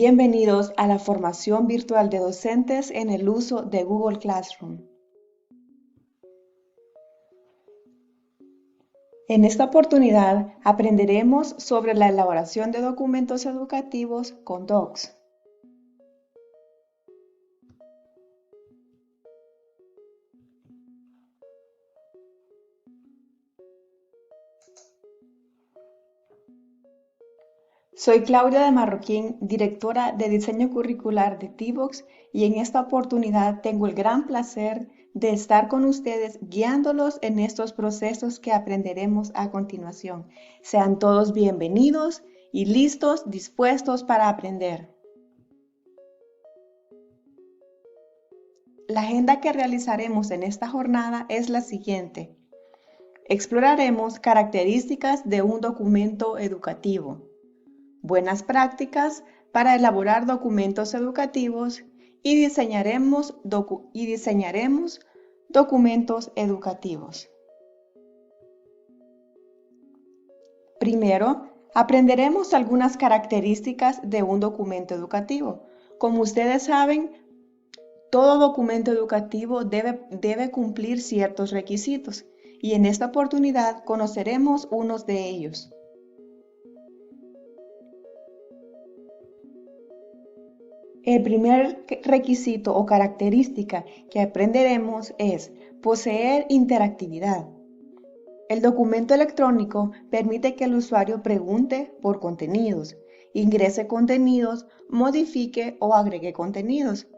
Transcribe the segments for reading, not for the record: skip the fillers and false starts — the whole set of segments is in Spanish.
Bienvenidos a la formación virtual de docentes en el uso de Google Classroom. En esta oportunidad aprenderemos sobre la elaboración de documentos educativos con Docs. Soy Claudia de Marroquín, directora de diseño curricular de T-Box, y en esta oportunidad tengo el gran placer de estar con ustedes guiándolos en estos procesos que aprenderemos a continuación. Sean todos bienvenidos y listos, dispuestos para aprender. La agenda que realizaremos en esta jornada es la siguiente. Exploraremos características de un documento educativo, buenas prácticas para elaborar documentos educativos y diseñaremos documentos educativos. Primero, aprenderemos algunas características de un documento educativo. Como ustedes saben, todo documento educativo debe cumplir ciertos requisitos y en esta oportunidad conoceremos unos de ellos. El primer requisito o característica que aprenderemos es poseer interactividad. El documento electrónico permite que el usuario pregunte por contenidos, ingrese contenidos, modifique o agregue contenidos.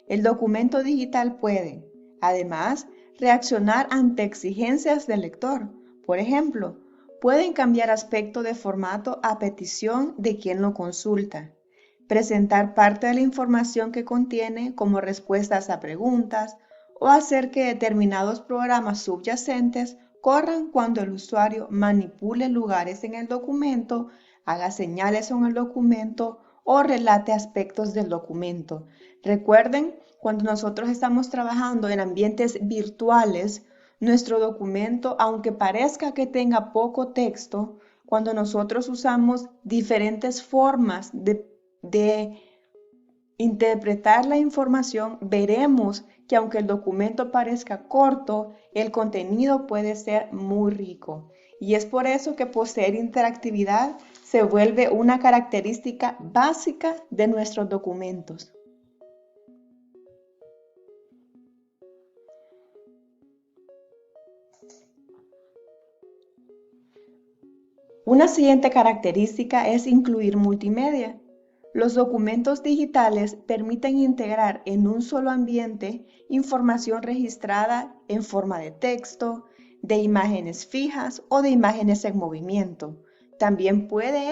El documento digital puede, además, reaccionar ante exigencias del lector. Por ejemplo, pueden cambiar aspecto de formato a petición de quien lo consulta. Presentar parte de la información que contiene como respuestas a preguntas o hacer que determinados programas subyacentes corran cuando el usuario manipule lugares en el documento, haga señales en el documento o relate aspectos del documento. Recuerden, cuando nosotros estamos trabajando en ambientes virtuales, nuestro documento, aunque parezca que tenga poco texto, cuando nosotros usamos diferentes formas de interpretar la información, veremos que aunque el documento parezca corto, el contenido puede ser muy rico. Y es por eso que poseer interactividad se vuelve una característica básica de nuestros documentos. Una siguiente característica es incluir multimedia. Los documentos digitales permiten integrar en un solo ambiente información registrada en forma de texto, de imágenes fijas o de imágenes en movimiento. También puede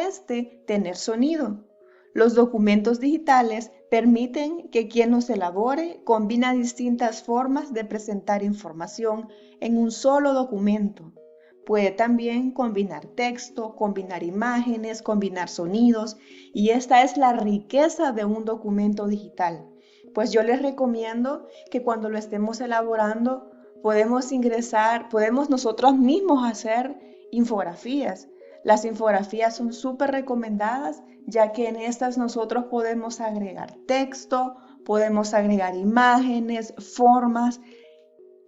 tener sonido. Los documentos digitales permiten que quien los elabore combina distintas formas de presentar información en un solo documento. Puede también combinar texto, combinar imágenes, combinar sonidos, y esta es la riqueza de un documento digital. Pues yo les recomiendo que cuando lo estemos elaborando podemos nosotros mismos hacer infografías. Las infografías son súper recomendadas, ya que en estas nosotros podemos agregar texto, podemos agregar imágenes, formas,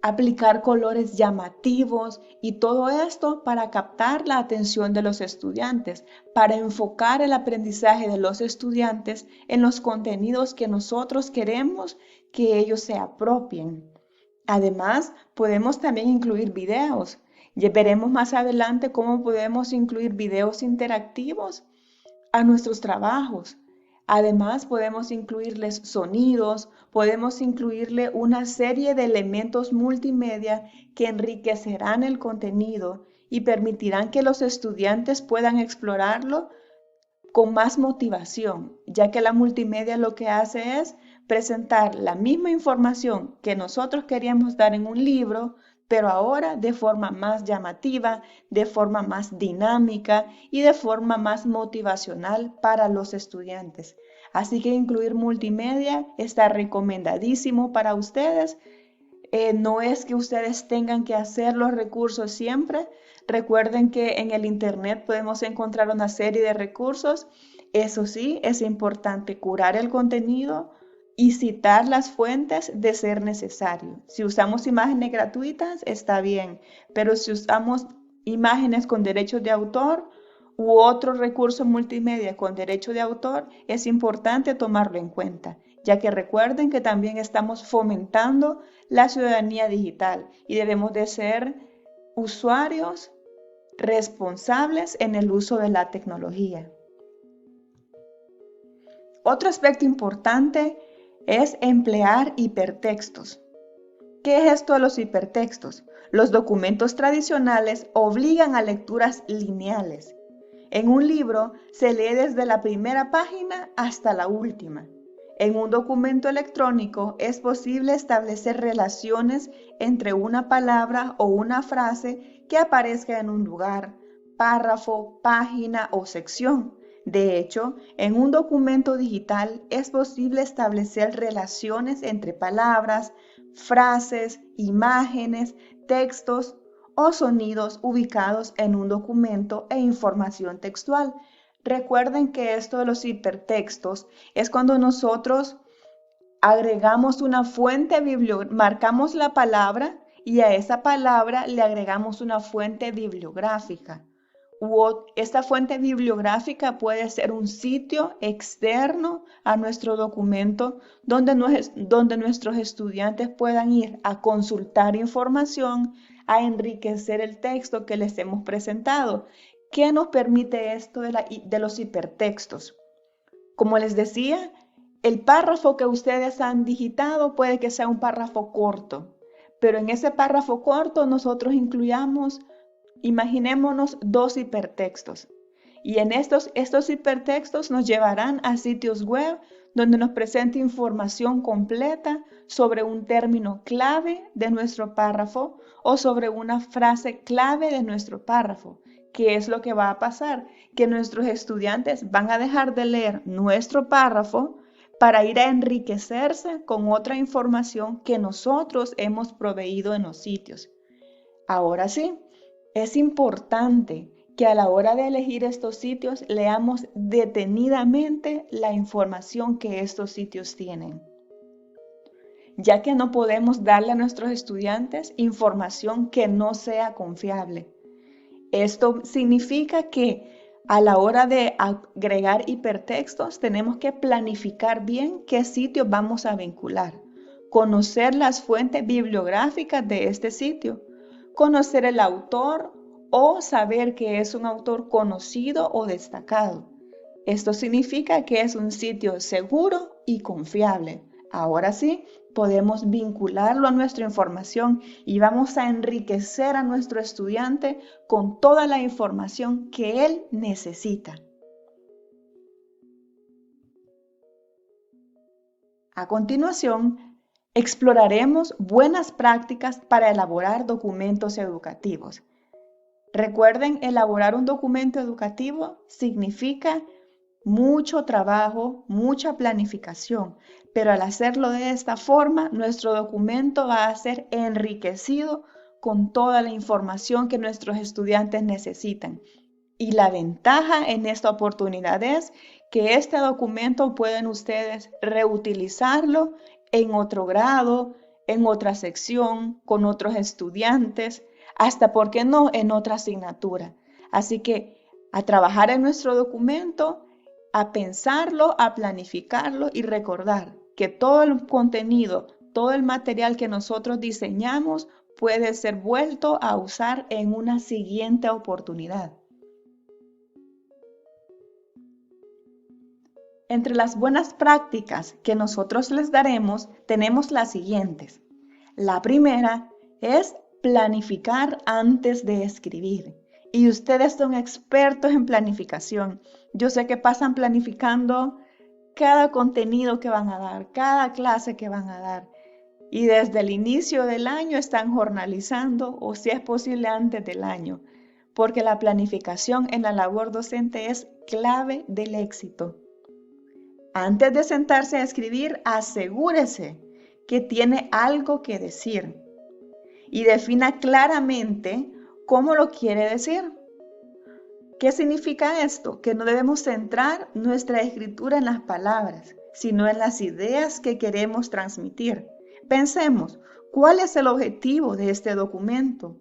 aplicar colores llamativos y todo esto para captar la atención de los estudiantes, para enfocar el aprendizaje de los estudiantes en los contenidos que nosotros queremos que ellos se apropien. Además, podemos también incluir videos. Ya veremos más adelante cómo podemos incluir videos interactivos a nuestros trabajos. Además, podemos incluirles sonidos, podemos incluirle una serie de elementos multimedia que enriquecerán el contenido y permitirán que los estudiantes puedan explorarlo con más motivación, ya que la multimedia lo que hace es presentar la misma información que nosotros queríamos dar en un libro, pero ahora de forma más llamativa, de forma más dinámica y de forma más motivacional para los estudiantes. Así que incluir multimedia está recomendadísimo para ustedes. No es que ustedes tengan que hacer los recursos siempre. Recuerden que en el internet podemos encontrar una serie de recursos. Eso sí, es importante curar el contenido y citar las fuentes de ser necesario. Si usamos imágenes gratuitas, está bien, pero si usamos imágenes con derechos de autor u otro recurso multimedia con derecho de autor, es importante tomarlo en cuenta, ya que recuerden que también estamos fomentando la ciudadanía digital y debemos de ser usuarios responsables en el uso de la tecnología. Otro aspecto importante es emplear hipertextos. ¿Qué es esto de los hipertextos? Los documentos tradicionales obligan a lecturas lineales. En un libro se lee desde la primera página hasta la última. En un documento electrónico es posible establecer relaciones entre una palabra o una frase que aparezca en un lugar, párrafo, página o sección. De hecho, en un documento digital es posible establecer relaciones entre palabras, frases, imágenes, textos o sonidos ubicados en un documento e información textual. Recuerden que esto de los hipertextos es cuando nosotros agregamos una fuente bibliográfica, marcamos la palabra y a esa palabra le agregamos una fuente bibliográfica. Esta fuente bibliográfica puede ser un sitio externo a nuestro documento donde nuestros estudiantes puedan ir a consultar información, a enriquecer el texto que les hemos presentado. ¿Qué nos permite esto de los hipertextos? Como les decía, el párrafo que ustedes han digitado puede que sea un párrafo corto, pero en ese párrafo corto nosotros incluyamos, imaginémonos, 2 hipertextos. Y en estos hipertextos nos llevarán a sitios web donde nos presenta información completa sobre un término clave de nuestro párrafo o sobre una frase clave de nuestro párrafo. ¿Qué es lo que va a pasar? Que nuestros estudiantes van a dejar de leer nuestro párrafo para ir a enriquecerse con otra información que nosotros hemos proveído en los sitios. Ahora sí, es importante que a la hora de elegir estos sitios leamos detenidamente la información que estos sitios tienen, ya que no podemos darle a nuestros estudiantes información que no sea confiable. Esto significa que a la hora de agregar hipertextos tenemos que planificar bien qué sitios vamos a vincular, conocer las fuentes bibliográficas de este sitio, conocer el autor o saber que es un autor conocido o destacado. Esto significa que es un sitio seguro y confiable. Ahora sí, podemos vincularlo a nuestra información y vamos a enriquecer a nuestro estudiante con toda la información que él necesita. A continuación, exploraremos buenas prácticas para elaborar documentos educativos. Recuerden, elaborar un documento educativo significa mucho trabajo, mucha planificación, pero al hacerlo de esta forma, nuestro documento va a ser enriquecido con toda la información que nuestros estudiantes necesitan. Y la ventaja en esta oportunidad es que este documento pueden ustedes reutilizarlo en otro grado, en otra sección, con otros estudiantes, hasta, ¿por qué no?, en otra asignatura. Así que a trabajar en nuestro documento, a pensarlo, a planificarlo y recordar que todo el contenido, todo el material que nosotros diseñamos puede ser vuelto a usar en una siguiente oportunidad. Entre las buenas prácticas que nosotros les daremos, tenemos las siguientes. La primera es planificar antes de escribir. Y ustedes son expertos en planificación. Yo sé que pasan planificando cada contenido que van a dar, cada clase que van a dar. Y desde el inicio del año están jornalizando, o si es posible antes del año, porque la planificación en la labor docente es clave del éxito. Antes de sentarse a escribir, asegúrese que tiene algo que decir y defina claramente cómo lo quiere decir. ¿Qué significa esto? Que no debemos centrar nuestra escritura en las palabras, sino en las ideas que queremos transmitir. Pensemos, ¿cuál es el objetivo de este documento?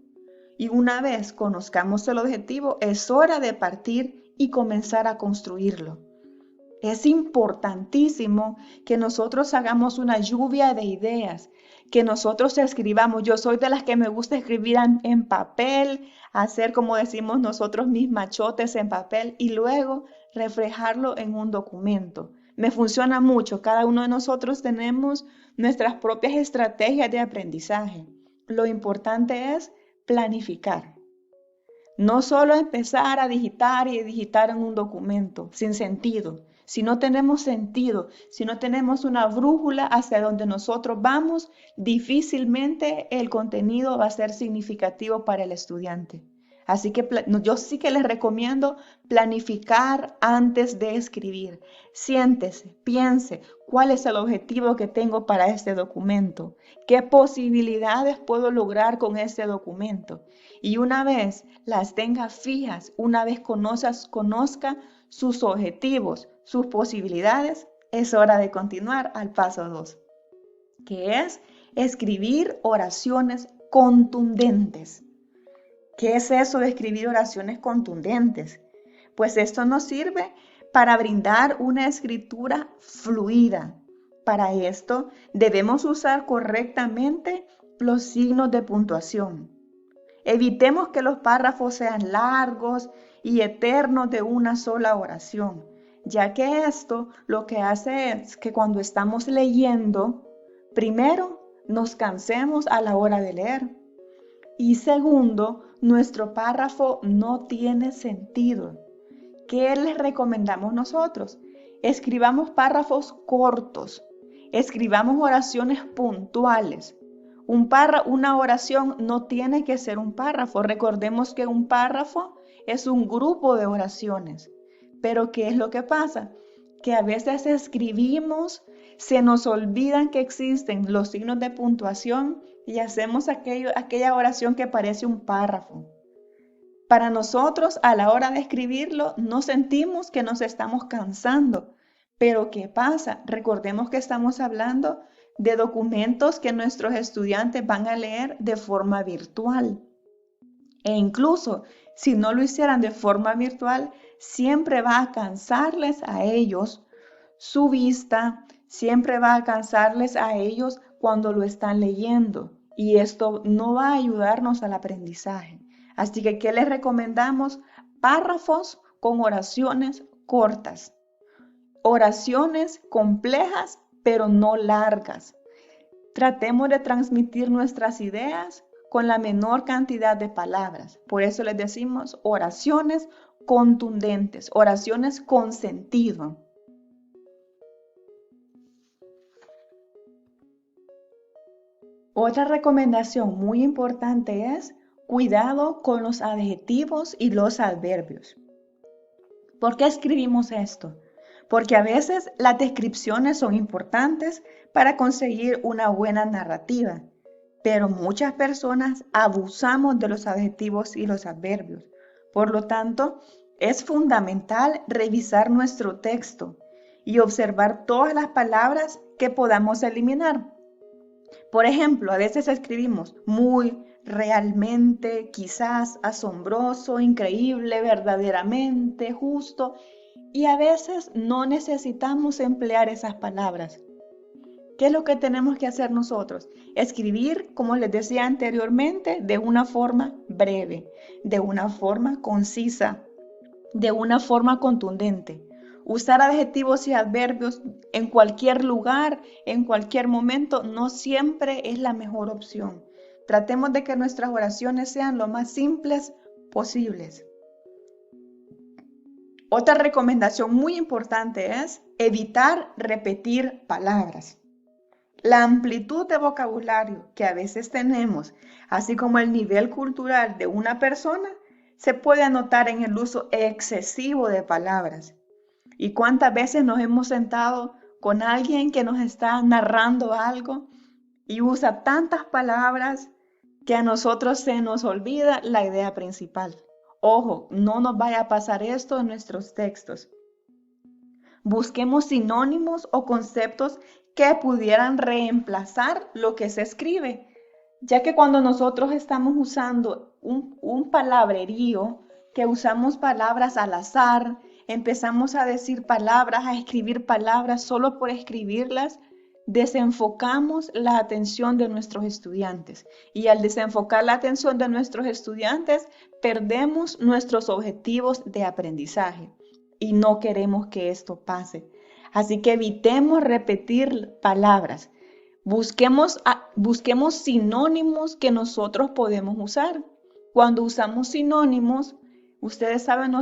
Y una vez conozcamos el objetivo, es hora de partir y comenzar a construirlo. Es importantísimo que nosotros hagamos una lluvia de ideas, que nosotros escribamos. Yo soy de las que me gusta escribir en papel, hacer como decimos nosotros mis machotes en papel y luego reflejarlo en un documento. Me funciona mucho. Cada uno de nosotros tenemos nuestras propias estrategias de aprendizaje. Lo importante es planificar. No solo empezar a digitar y digitar en un documento sin sentido. Si no tenemos sentido, si no tenemos una brújula hacia donde nosotros vamos, difícilmente el contenido va a ser significativo para el estudiante. Así que yo sí que les recomiendo planificar antes de escribir. Siéntese, piense, ¿cuál es el objetivo que tengo para este documento? ¿Qué posibilidades puedo lograr con este documento? Y una vez las tenga fijas, una vez conozca sus objetivos, sus posibilidades, es hora de continuar al paso 2, que es escribir oraciones contundentes. ¿Qué es eso de escribir oraciones contundentes? Pues esto nos sirve para brindar una escritura fluida. Para esto debemos usar correctamente los signos de puntuación. Evitemos que los párrafos sean largos y eternos de una sola oración, ya que esto lo que hace es que cuando estamos leyendo, primero nos cansemos a la hora de leer y segundo, nuestro párrafo no tiene sentido. ¿Qué les recomendamos nosotros? Escribamos párrafos cortos, escribamos oraciones puntuales. Una oración no tiene que ser un párrafo. Recordemos que un párrafo es un grupo de oraciones. Pero ¿qué es lo que pasa? Que a veces escribimos, se nos olvidan que existen los signos de puntuación y hacemos aquella oración que parece un párrafo. Para nosotros, a la hora de escribirlo, no sentimos que nos estamos cansando. Pero ¿qué pasa? Recordemos que estamos hablando de documentos que nuestros estudiantes van a leer de forma virtual. E incluso si no lo hicieran de forma virtual, siempre va a cansarles a ellos su vista, siempre va a cansarles a ellos cuando lo están leyendo. Y esto no va a ayudarnos al aprendizaje. Así que, ¿qué les recomendamos? Párrafos con oraciones cortas. Oraciones complejas, pero no largas. Tratemos de transmitir nuestras ideas con la menor cantidad de palabras. Por eso les decimos oraciones contundentes, oraciones con sentido. Otra recomendación muy importante es cuidado con los adjetivos y los adverbios. ¿Por qué escribimos esto? Porque a veces las descripciones son importantes para conseguir una buena narrativa, pero muchas personas abusamos de los adjetivos y los adverbios. Por lo tanto, es fundamental revisar nuestro texto y observar todas las palabras que podamos eliminar. Por ejemplo, a veces escribimos muy, realmente, quizás, asombroso, increíble, verdaderamente, justo, y a veces no necesitamos emplear esas palabras. ¿Qué es lo que tenemos que hacer nosotros? Escribir, como les decía anteriormente, de una forma breve, de una forma concisa, de una forma contundente. Usar adjetivos y adverbios en cualquier lugar, en cualquier momento, no siempre es la mejor opción. Tratemos de que nuestras oraciones sean lo más simples posibles. Otra recomendación muy importante es evitar repetir palabras. La amplitud de vocabulario que a veces tenemos, así como el nivel cultural de una persona, se puede notar en el uso excesivo de palabras. ¿Y cuántas veces nos hemos sentado con alguien que nos está narrando algo y usa tantas palabras que a nosotros se nos olvida la idea principal? Ojo, no nos vaya a pasar esto en nuestros textos. Busquemos sinónimos o conceptos que pudieran reemplazar lo que se escribe, ya que cuando nosotros estamos usando un palabrerío, que usamos palabras al azar, empezamos a decir palabras, a escribir palabras solo por escribirlas, desenfocamos la atención de nuestros estudiantes. Y al desenfocar la atención de nuestros estudiantes, perdemos nuestros objetivos de aprendizaje. Y no queremos que esto pase. Así que evitemos repetir palabras. Busquemos sinónimos que nosotros podemos usar. Cuando usamos sinónimos, ustedes saben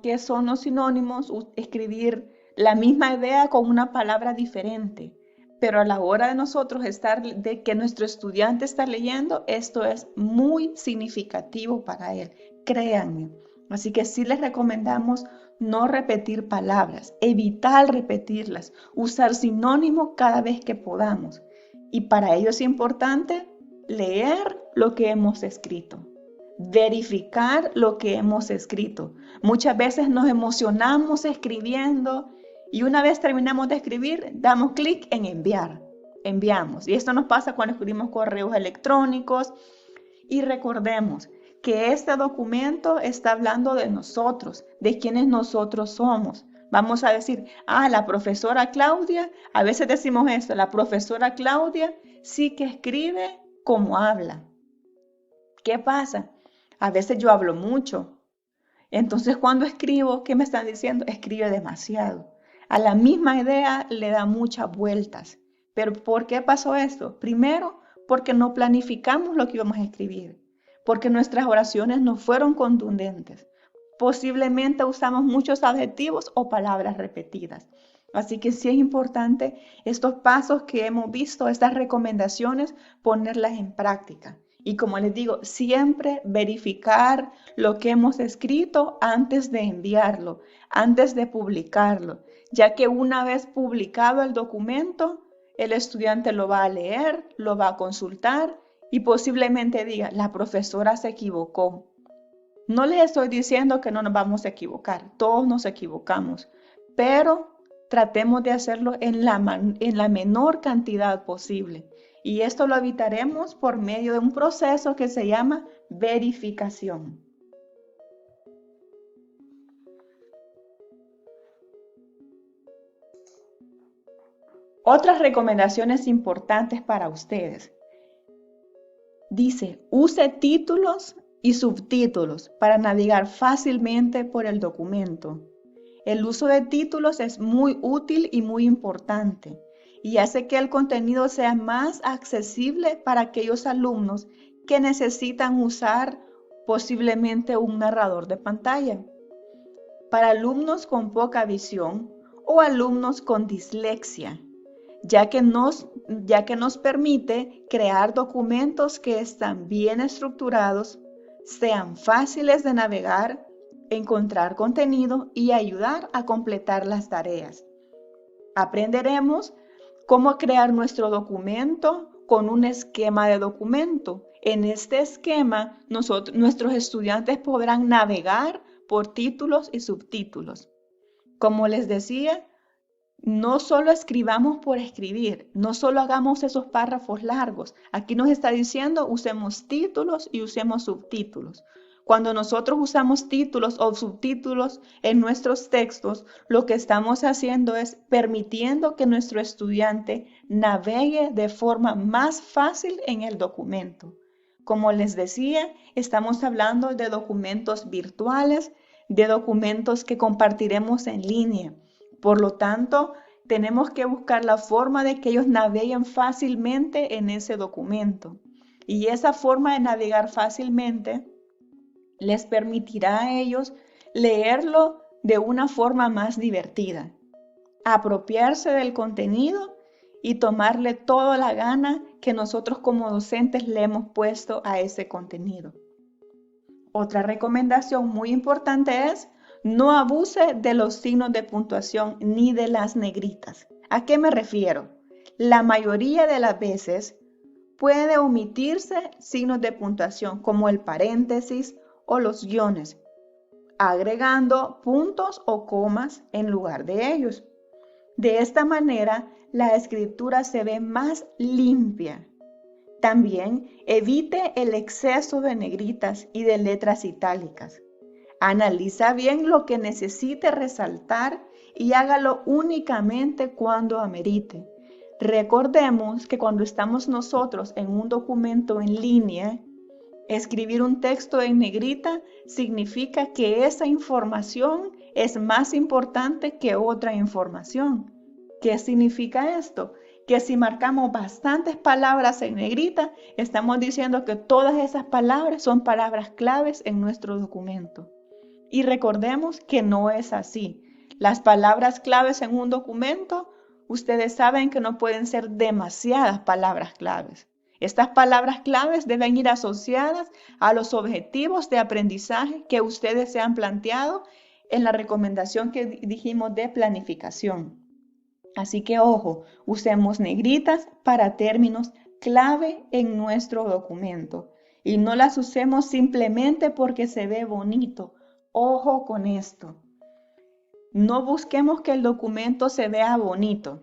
qué son los sinónimos, escribir la misma idea con una palabra diferente. Pero a la hora de nosotros de que nuestro estudiante está leyendo, esto es muy significativo para él, créanme. Así que sí les recomendamos no repetir palabras, evitar repetirlas, usar sinónimos cada vez que podamos. Y para ello es importante leer lo que hemos escrito, verificar lo que hemos escrito. Muchas veces nos emocionamos escribiendo y una vez terminamos de escribir, damos clic en enviar. Enviamos. Y esto nos pasa cuando escribimos correos electrónicos. Y recordemos que este documento está hablando de nosotros, de quienes nosotros somos. Vamos a decir, la profesora Claudia, a veces decimos esto, la profesora Claudia sí que escribe como habla. ¿Qué pasa? A veces yo hablo mucho. Entonces cuando escribo, ¿qué me están diciendo? Escribe demasiado. A la misma idea le da muchas vueltas. ¿Pero por qué pasó esto? Primero, porque no planificamos lo que íbamos a escribir, porque nuestras oraciones no fueron contundentes. Posiblemente usamos muchos adjetivos o palabras repetidas. Así que sí es importante estos pasos que hemos visto, estas recomendaciones, ponerlas en práctica. Y como les digo, siempre verificar lo que hemos escrito antes de enviarlo, antes de publicarlo, ya que una vez publicado el documento, el estudiante lo va a leer, lo va a consultar y posiblemente diga, la profesora se equivocó. No les estoy diciendo que no nos vamos a equivocar, todos nos equivocamos, pero tratemos de hacerlo en la menor cantidad posible. Y esto lo evitaremos por medio de un proceso que se llama verificación. Otras recomendaciones importantes para ustedes. Dice, use títulos y subtítulos para navegar fácilmente por el documento. El uso de títulos es muy útil y muy importante y hace que el contenido sea más accesible para aquellos alumnos que necesitan usar posiblemente un narrador de pantalla. Para alumnos con poca visión o alumnos con dislexia, ya que nos permite crear documentos que están bien estructurados, sean fáciles de navegar, encontrar contenido y ayudar a completar las tareas. Aprenderemos cómo crear nuestro documento con un esquema de documento. En este esquema, nuestros estudiantes podrán navegar por títulos y subtítulos. Como les decía, no solo escribamos por escribir, no solo hagamos esos párrafos largos. Aquí nos está diciendo usemos títulos y usemos subtítulos. Cuando nosotros usamos títulos o subtítulos en nuestros textos, lo que estamos haciendo es permitiendo que nuestro estudiante navegue de forma más fácil en el documento. Como les decía, estamos hablando de documentos virtuales, de documentos que compartiremos en línea. Por lo tanto, tenemos que buscar la forma de que ellos naveguen fácilmente en ese documento. Y esa forma de navegar fácilmente les permitirá a ellos leerlo de una forma más divertida, apropiarse del contenido y tomarle toda la gana que nosotros como docentes le hemos puesto a ese contenido. Otra recomendación muy importante es no abuse de los signos de puntuación ni de las negritas. ¿A qué me refiero? La mayoría de las veces puede omitirse signos de puntuación como el paréntesis o los guiones, agregando puntos o comas en lugar de ellos. De esta manera, la escritura se ve más limpia. También evite el exceso de negritas y de letras itálicas. Analiza bien lo que necesite resaltar y hágalo únicamente cuando amerite. Recordemos que cuando estamos nosotros en un documento en línea, escribir un texto en negrita significa que esa información es más importante que otra información. ¿Qué significa esto? Que si marcamos bastantes palabras en negrita, estamos diciendo que todas esas palabras son palabras claves en nuestro documento. Y recordemos que no es así. Las palabras claves en un documento, ustedes saben que no pueden ser demasiadas palabras claves. Estas palabras claves deben ir asociadas a los objetivos de aprendizaje que ustedes se han planteado en la recomendación que dijimos de planificación. Así que ojo, usemos negritas para términos clave en nuestro documento y no las usemos simplemente porque se ve bonito. Ojo con esto. No busquemos que el documento se vea bonito,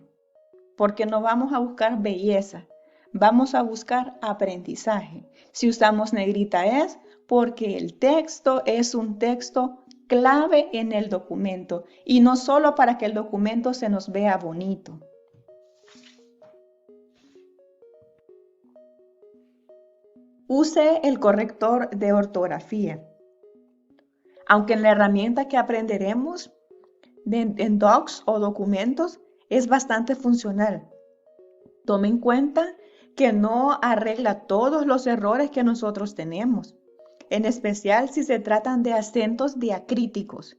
porque no vamos a buscar belleza, vamos a buscar aprendizaje. Si usamos negrita es porque el texto es un texto clave en el documento y no solo para que el documento se nos vea bonito. Use el corrector de ortografía. Aunque en la herramienta que aprenderemos en docs o documentos es bastante funcional. Tome en cuenta que no arregla todos los errores que nosotros tenemos, en especial si se tratan de acentos diacríticos.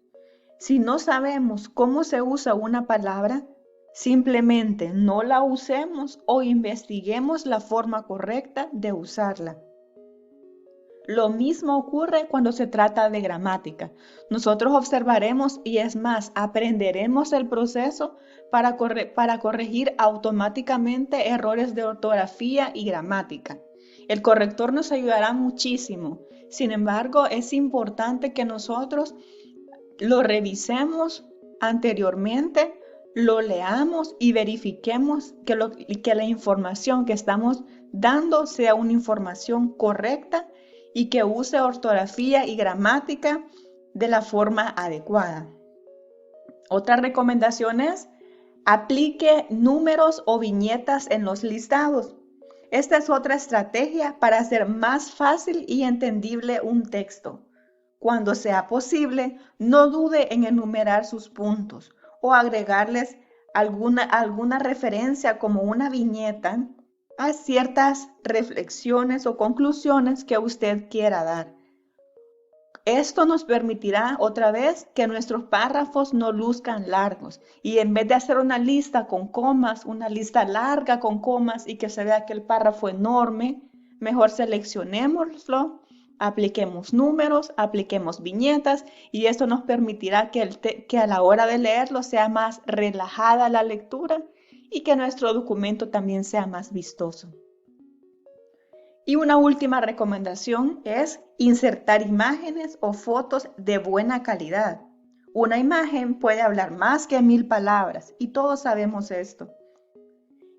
Si no sabemos cómo se usa una palabra, simplemente no la usemos o investiguemos la forma correcta de usarla. Lo mismo ocurre cuando se trata de gramática. Nosotros observaremos y es más, aprenderemos el proceso para corregir automáticamente errores de ortografía y gramática. El corrector nos ayudará muchísimo. Sin embargo, es importante que nosotros lo revisemos anteriormente, lo leamos y verifiquemos que la información que estamos dando sea una información correcta y que use ortografía y gramática de la forma adecuada. Otra recomendación es aplique números o viñetas en los listados. Esta es otra estrategia para hacer más fácil y entendible un texto. Cuando sea posible, no dude en enumerar sus puntos o agregarles alguna referencia como una viñeta a ciertas reflexiones o conclusiones que usted quiera dar. Esto nos permitirá otra vez que nuestros párrafos no luzcan largos y en vez de hacer una lista con comas, una lista larga con comas y que se vea que el párrafo enorme, mejor seleccionémoslo, apliquemos números, apliquemos viñetas y esto nos permitirá que a la hora de leerlo sea más relajada la lectura y que nuestro documento también sea más vistoso. Y una última recomendación es insertar imágenes o fotos de buena calidad. Una imagen puede hablar más que 1000 palabras y todos sabemos esto.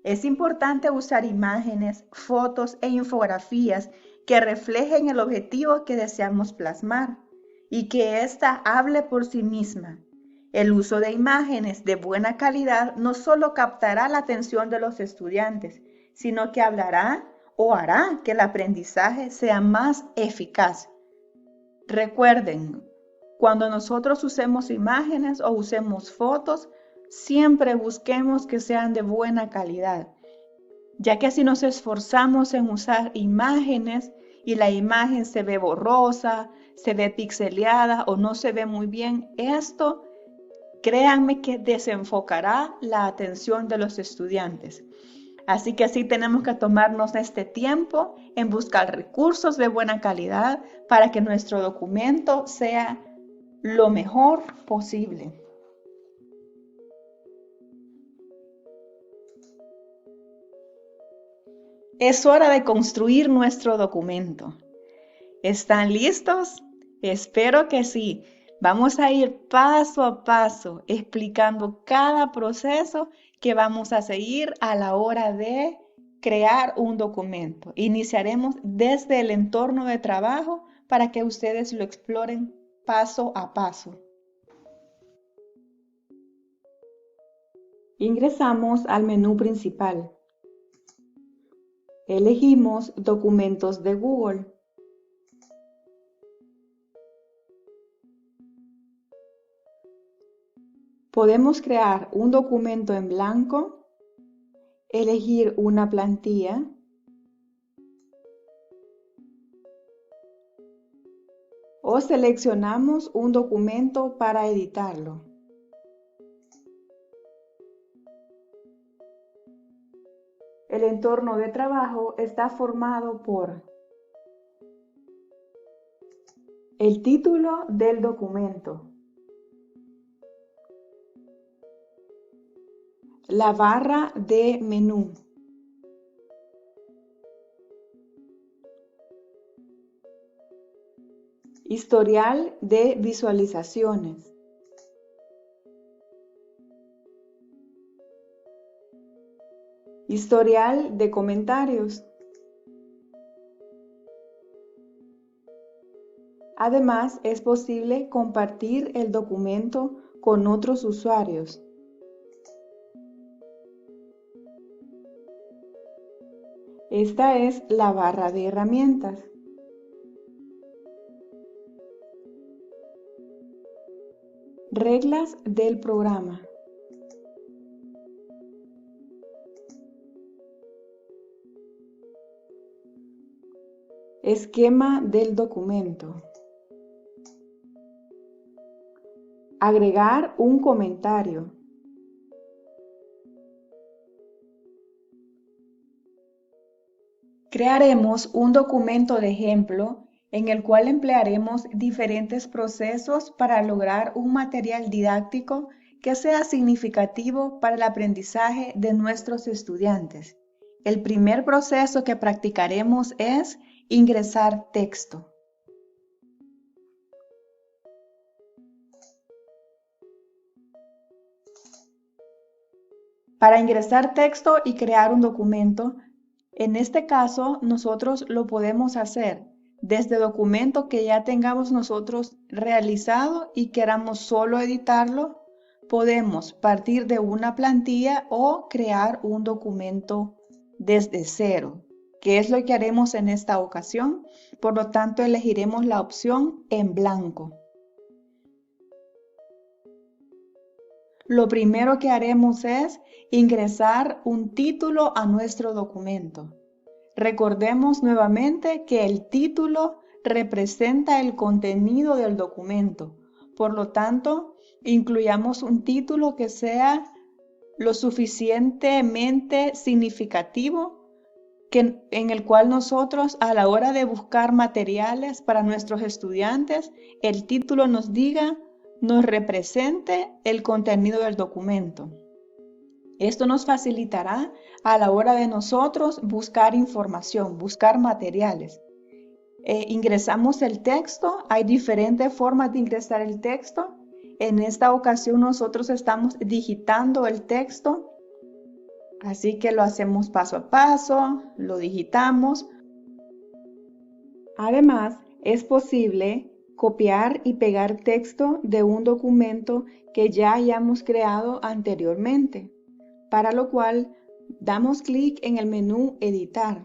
Es importante usar imágenes, fotos e infografías que reflejen el objetivo que deseamos plasmar y que ésta hable por sí misma. El uso de imágenes de buena calidad no solo captará la atención de los estudiantes, sino que hablará o hará que el aprendizaje sea más eficaz. Recuerden, cuando nosotros usemos imágenes o usemos fotos, siempre busquemos que sean de buena calidad, ya que si nos esforzamos en usar imágenes y la imagen se ve borrosa, se ve pixeleada o no se ve muy bien, esto, créanme que desenfocará la atención de los estudiantes. Así que así tenemos que tomarnos este tiempo en buscar recursos de buena calidad para que nuestro documento sea lo mejor posible. Es hora de construir nuestro documento. ¿Están listos? Espero que sí. Vamos a ir paso a paso explicando cada proceso que vamos a seguir a la hora de crear un documento. Iniciaremos desde el entorno de trabajo para que ustedes lo exploren paso a paso. Ingresamos al menú principal. Elegimos Documentos de Google. Podemos crear un documento en blanco, elegir una plantilla, o seleccionamos un documento para editarlo. El entorno de trabajo está formado por el título del documento, la barra de menú, historial de visualizaciones, historial de comentarios. Además, es posible compartir el documento con otros usuarios. Esta es la barra de herramientas. Reglas del programa. Esquema del documento. Agregar un comentario. Crearemos un documento de ejemplo en el cual emplearemos diferentes procesos para lograr un material didáctico que sea significativo para el aprendizaje de nuestros estudiantes. El primer proceso que practicaremos es ingresar texto. Para ingresar texto y crear un documento, en este caso nosotros lo podemos hacer desde documento que ya tengamos nosotros realizado y queramos solo editarlo. Podemos partir de una plantilla o crear un documento desde cero, que es lo que haremos en esta ocasión. Por lo tanto, elegiremos la opción en blanco. Lo primero que haremos es ingresar un título a nuestro documento. Recordemos nuevamente que el título representa el contenido del documento. Por lo tanto, incluyamos un título que sea lo suficientemente significativo en el cual nosotros, a la hora de buscar materiales para nuestros estudiantes, el título nos diga, nos represente el contenido del documento. Esto nos facilitará a la hora de nosotros buscar información, buscar materiales. Ingresamos el texto, hay diferentes formas de ingresar el texto. En esta ocasión nosotros estamos digitando el texto, así que lo hacemos paso a paso, lo digitamos. Además, es posible copiar y pegar texto de un documento que ya hayamos creado anteriormente, para lo cual damos clic en el menú Editar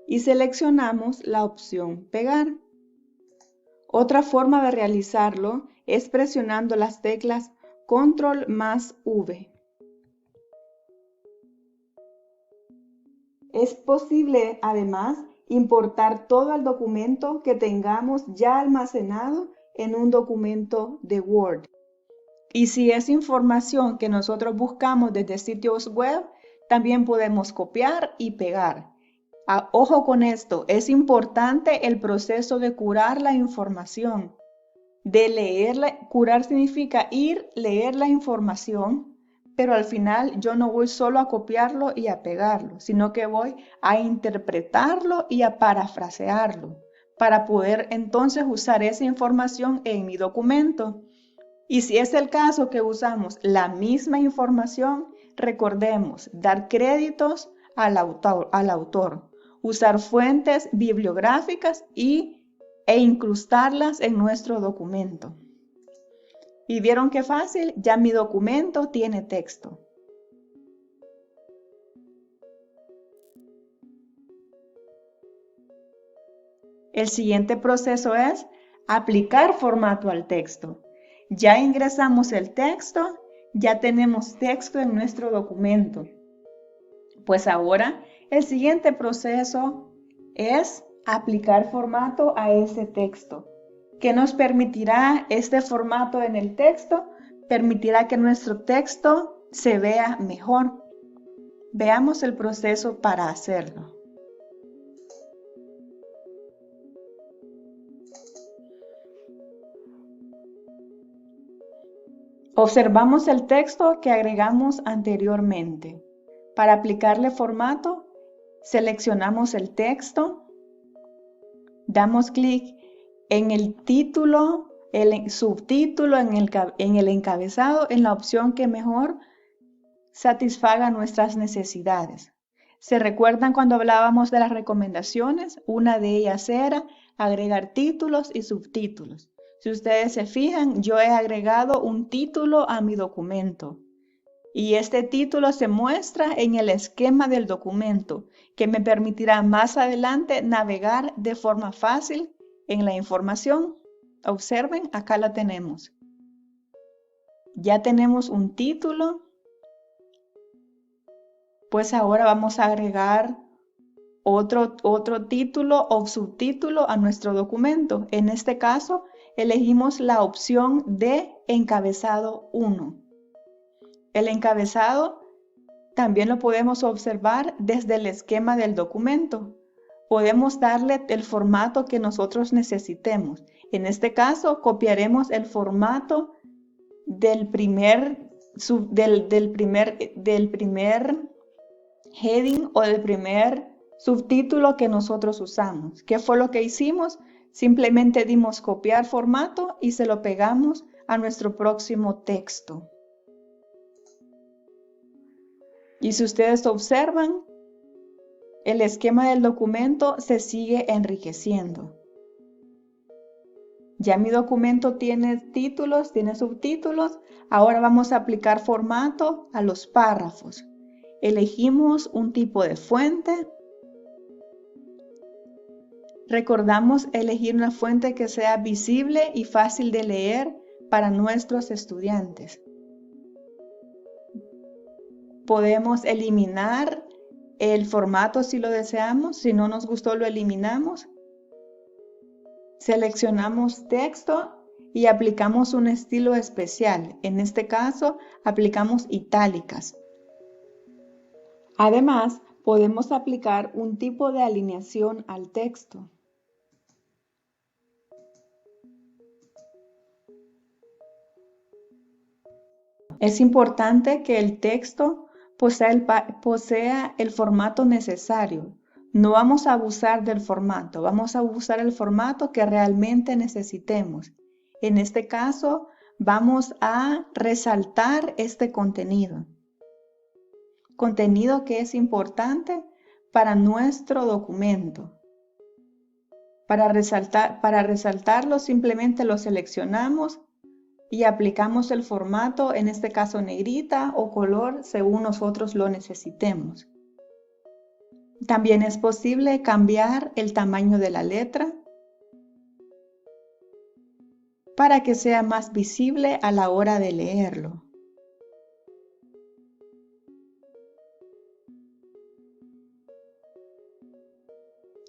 y seleccionamos la opción Pegar. Otra forma de realizarlo es presionando las teclas Control más V. Es posible, además, importar todo el documento que tengamos ya almacenado en un documento de Word. Y si es información que nosotros buscamos desde sitios web, también podemos copiar y pegar. Ojo con esto, es importante el proceso de curar la información. De leerla, curar significa leer la información, pero al final yo no voy solo a copiarlo y a pegarlo, sino que voy a interpretarlo y a parafrasearlo para poder entonces usar esa información en mi documento. Y si es el caso que usamos la misma información, recordemos dar créditos al autor, usar fuentes bibliográficas e incrustarlas en nuestro documento. ¿Y vieron qué fácil? Ya mi documento tiene texto. El siguiente proceso es aplicar formato al texto. Ya ingresamos el texto, ya tenemos texto en nuestro documento. Pues ahora el siguiente proceso es aplicar formato a ese texto. ¿Qué nos permitirá este formato en el texto? Permitirá que nuestro texto se vea mejor. Veamos el proceso para hacerlo. Observamos el texto que agregamos anteriormente. Para aplicarle formato, seleccionamos el texto, damos clic en el título, el subtítulo, en el encabezado, en la opción que mejor satisfaga nuestras necesidades. ¿Se recuerdan cuando hablábamos de las recomendaciones? Una de ellas era agregar títulos y subtítulos. Si ustedes se fijan, yo he agregado un título a mi documento y este título se muestra en el esquema del documento, que me permitirá más adelante navegar de forma fácil en la información. Observen, acá la tenemos. Ya tenemos un título, pues ahora vamos a agregar otro título o subtítulo a nuestro documento. En este caso, elegimos la opción de encabezado 1. El encabezado también lo podemos observar desde el esquema del documento. Podemos darle el formato que nosotros necesitemos. En este caso, copiaremos el formato del primer heading o del primer subtítulo que nosotros usamos. ¿Qué fue lo que hicimos? Simplemente dimos copiar formato y se lo pegamos a nuestro próximo texto. Y si ustedes observan, el esquema del documento se sigue enriqueciendo. Ya mi documento tiene títulos, tiene subtítulos. Ahora vamos a aplicar formato a los párrafos. Elegimos un tipo de fuente. Recordamos elegir una fuente que sea visible y fácil de leer para nuestros estudiantes. Podemos eliminar el formato si lo deseamos, si no nos gustó lo eliminamos. Seleccionamos texto y aplicamos un estilo especial. En este caso, aplicamos itálicas. Además, podemos aplicar un tipo de alineación al texto. Es importante que el texto posea el formato necesario. No vamos a abusar del formato, vamos a usar el formato que realmente necesitemos. En este caso, vamos a resaltar este contenido. Contenido que es importante para nuestro documento. Para resaltarlo, simplemente lo seleccionamos y aplicamos el formato, en este caso negrita o color, según nosotros lo necesitemos. También es posible cambiar el tamaño de la letra para que sea más visible a la hora de leerlo.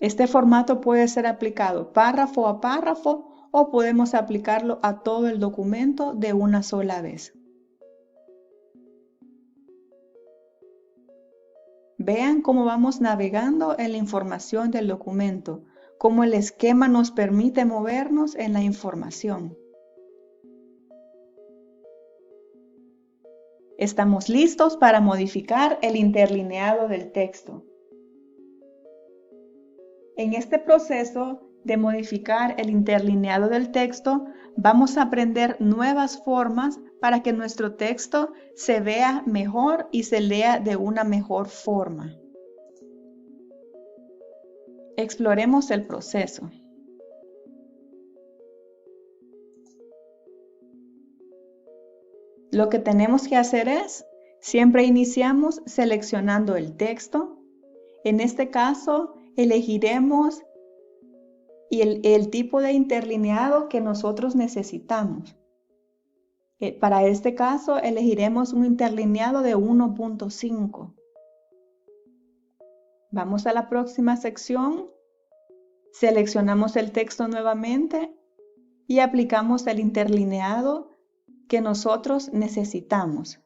Este formato puede ser aplicado párrafo a párrafo o podemos aplicarlo a todo el documento de una sola vez. Vean cómo vamos navegando en la información del documento, cómo el esquema nos permite movernos en la información. Estamos listos para modificar el interlineado del texto. En este proceso de modificar el interlineado del texto, vamos a aprender nuevas formas para que nuestro texto se vea mejor y se lea de una mejor forma. Exploremos el proceso. Lo que tenemos que hacer es, siempre iniciamos seleccionando el texto. En este caso, elegiremos el tipo de interlineado que nosotros necesitamos. Para este caso, elegiremos un interlineado de 1.5. Vamos a la próxima sección, seleccionamos el texto nuevamente y aplicamos el interlineado que nosotros necesitamos.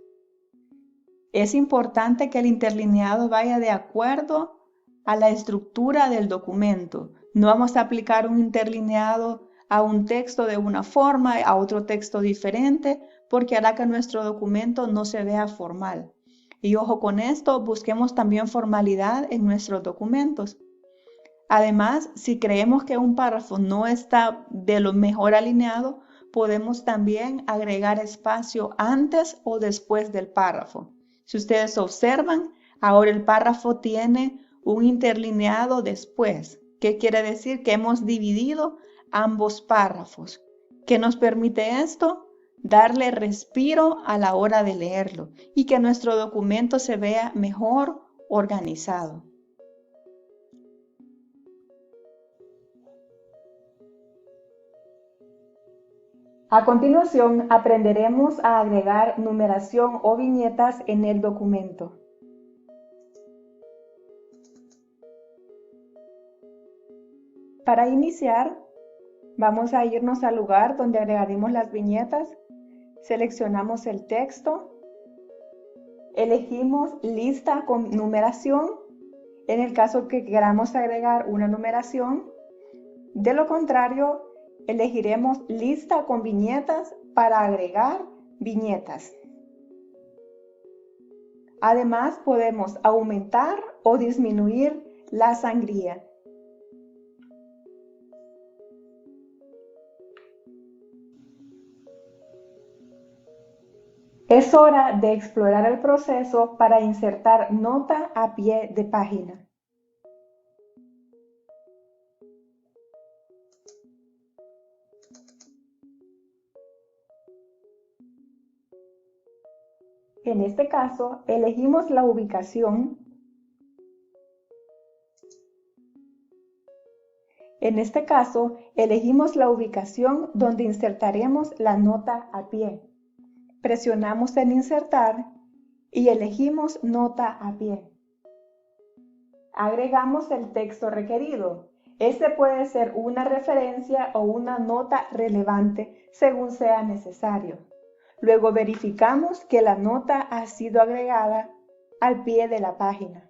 Es importante que el interlineado vaya de acuerdo a la estructura del documento. No vamos a aplicar un interlineado a un texto de una forma, a otro texto diferente, porque hará que nuestro documento no se vea formal. Y ojo con esto, busquemos también formalidad en nuestros documentos. Además, si creemos que un párrafo no está de lo mejor alineado, podemos también agregar espacio antes o después del párrafo. Si ustedes observan, ahora el párrafo tiene un interlineado después. ¿Qué quiere decir? Que hemos dividido ambos párrafos. ¿Qué nos permite esto? Darle respiro a la hora de leerlo y que nuestro documento se vea mejor organizado. A continuación, aprenderemos a agregar numeración o viñetas en el documento. Para iniciar, vamos a irnos al lugar donde agregaremos las viñetas. Seleccionamos el texto. Elegimos lista con numeración, en el caso que queramos agregar una numeración. De lo contrario, elegiremos lista con viñetas para agregar viñetas. Además, podemos aumentar o disminuir la sangría. Es hora de explorar el proceso para insertar nota a pie de página. En este caso, elegimos la ubicación. En este caso, elegimos la ubicación donde insertaremos la nota a pie. Presionamos en insertar y elegimos nota a pie. Agregamos el texto requerido. Este puede ser una referencia o una nota relevante según sea necesario. Luego verificamos que la nota ha sido agregada al pie de la página.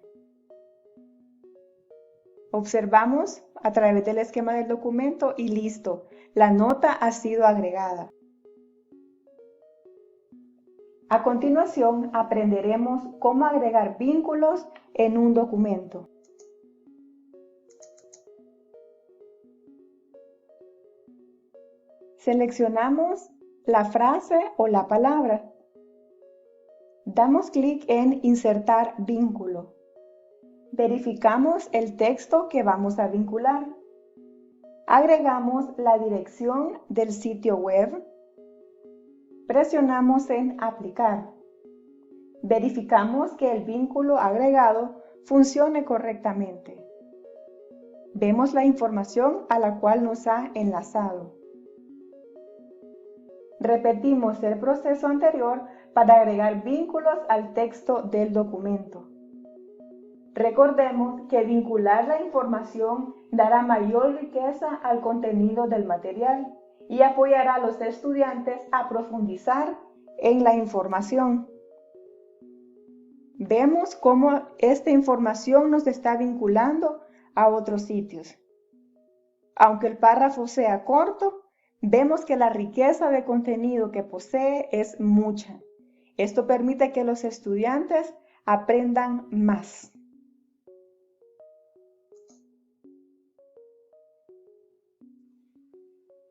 Observamos a través del esquema del documento y listo, la nota ha sido agregada. A continuación, aprenderemos cómo agregar vínculos en un documento. Seleccionamos la frase o la palabra. Damos clic en Insertar vínculo. Verificamos el texto que vamos a vincular. Agregamos la dirección del sitio web. Presionamos en Aplicar. Verificamos que el vínculo agregado funcione correctamente. Vemos la información a la cual nos ha enlazado. Repetimos el proceso anterior para agregar vínculos al texto del documento. Recordemos que vincular la información dará mayor riqueza al contenido del material y apoyará a los estudiantes a profundizar en la información. Vemos cómo esta información nos está vinculando a otros sitios. Aunque el párrafo sea corto, vemos que la riqueza de contenido que posee es mucha. Esto permite que los estudiantes aprendan más.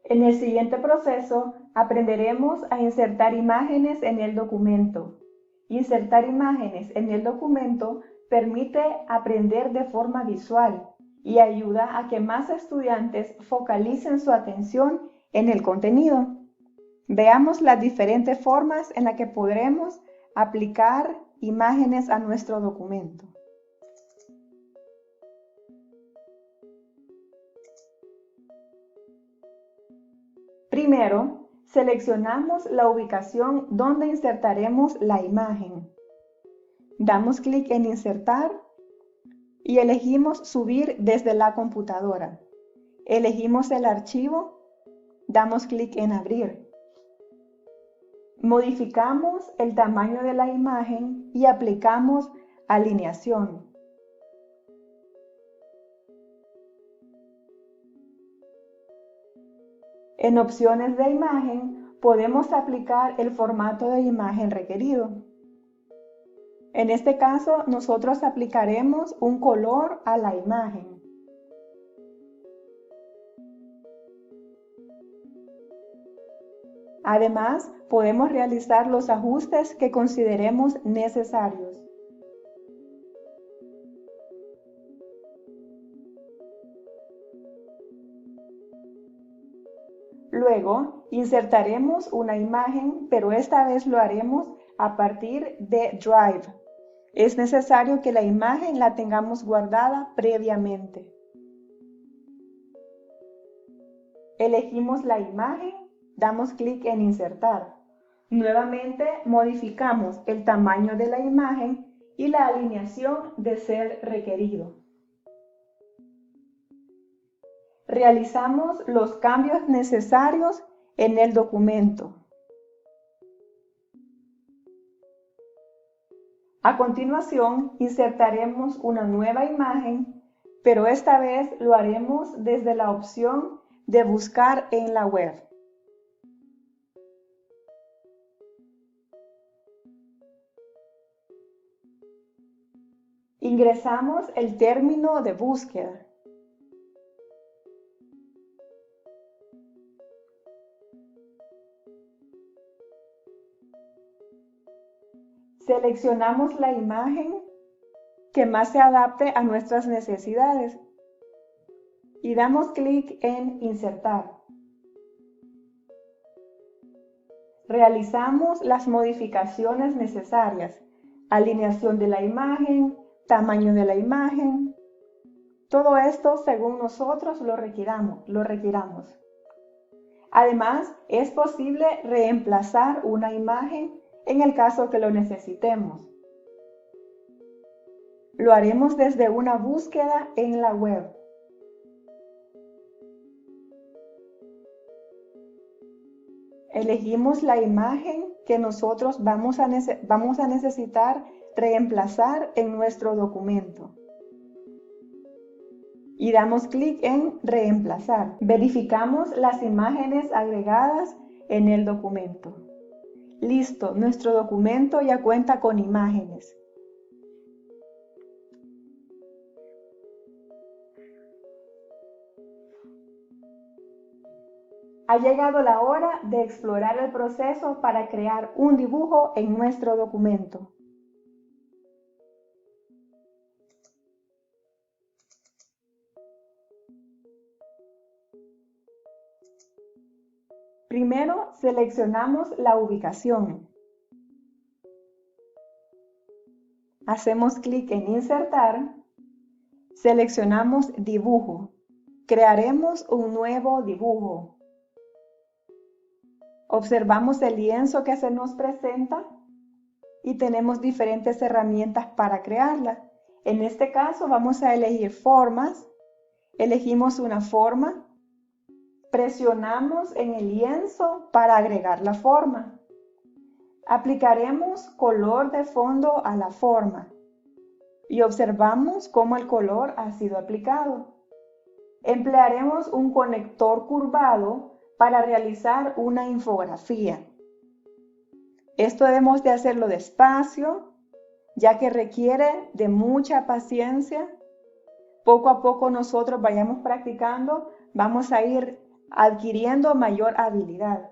En el siguiente proceso aprenderemos a insertar imágenes en el documento. Insertar imágenes en el documento permite aprender de forma visual y ayuda a que más estudiantes focalicen su atención en el contenido. Veamos las diferentes formas en las que podremos aplicar imágenes a nuestro documento. Primero, seleccionamos la ubicación donde insertaremos la imagen. Damos clic en Insertar y elegimos Subir desde la computadora. Elegimos el archivo, damos clic en Abrir. Modificamos el tamaño de la imagen y aplicamos alineación. En opciones de imagen podemos aplicar el formato de imagen requerido. En este caso, nosotros aplicaremos un color a la imagen. Además, podemos realizar los ajustes que consideremos necesarios. Luego, insertaremos una imagen, pero esta vez lo haremos a partir de Drive. Es necesario que la imagen la tengamos guardada previamente. Elegimos la imagen, damos clic en Insertar. Nuevamente modificamos el tamaño de la imagen y la alineación de ser requerido. Realizamos los cambios necesarios en el documento. A continuación, insertaremos una nueva imagen, pero esta vez lo haremos desde la opción de buscar en la web. Ingresamos el término de búsqueda. Seleccionamos la imagen que más se adapte a nuestras necesidades y damos clic en Insertar. Realizamos las modificaciones necesarias, alineación de la imagen, tamaño de la imagen, todo esto según nosotros lo requiramos. Además, es posible reemplazar una imagen en el caso que lo necesitemos. Lo haremos desde una búsqueda en la web. Elegimos la imagen que nosotros vamos a necesitar reemplazar en nuestro documento. Y damos clic en Reemplazar. Verificamos las imágenes agregadas en el documento. Listo, nuestro documento ya cuenta con imágenes. Ha llegado la hora de explorar el proceso para crear un dibujo en nuestro documento. Primero seleccionamos la ubicación. Hacemos clic en Insertar. Seleccionamos Dibujo. Crearemos un nuevo dibujo. Observamos el lienzo que se nos presenta y tenemos diferentes herramientas para crearla. En este caso vamos a elegir formas. Elegimos una forma. Presionamos en el lienzo para agregar la forma. Aplicaremos color de fondo a la forma y observamos cómo el color ha sido aplicado. Emplearemos un conector curvado para realizar una infografía. Esto debemos de hacerlo despacio, ya que requiere de mucha paciencia. Poco a poco nosotros vayamos practicando, vamos a ir adquiriendo mayor habilidad.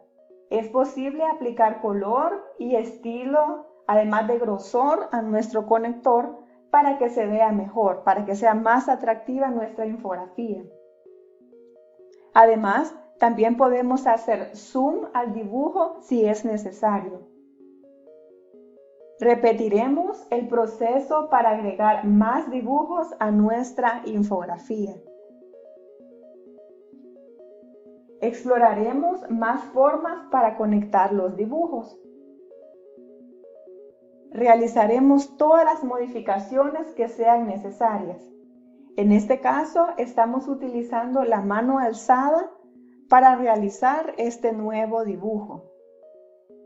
Es posible aplicar color y estilo, además de grosor, a nuestro conector para que se vea mejor, para que sea más atractiva nuestra infografía. Además, también podemos hacer zoom al dibujo si es necesario. Repetiremos el proceso para agregar más dibujos a nuestra infografía. Exploraremos más formas para conectar los dibujos. Realizaremos todas las modificaciones que sean necesarias. En este caso, estamos utilizando la mano alzada para realizar este nuevo dibujo.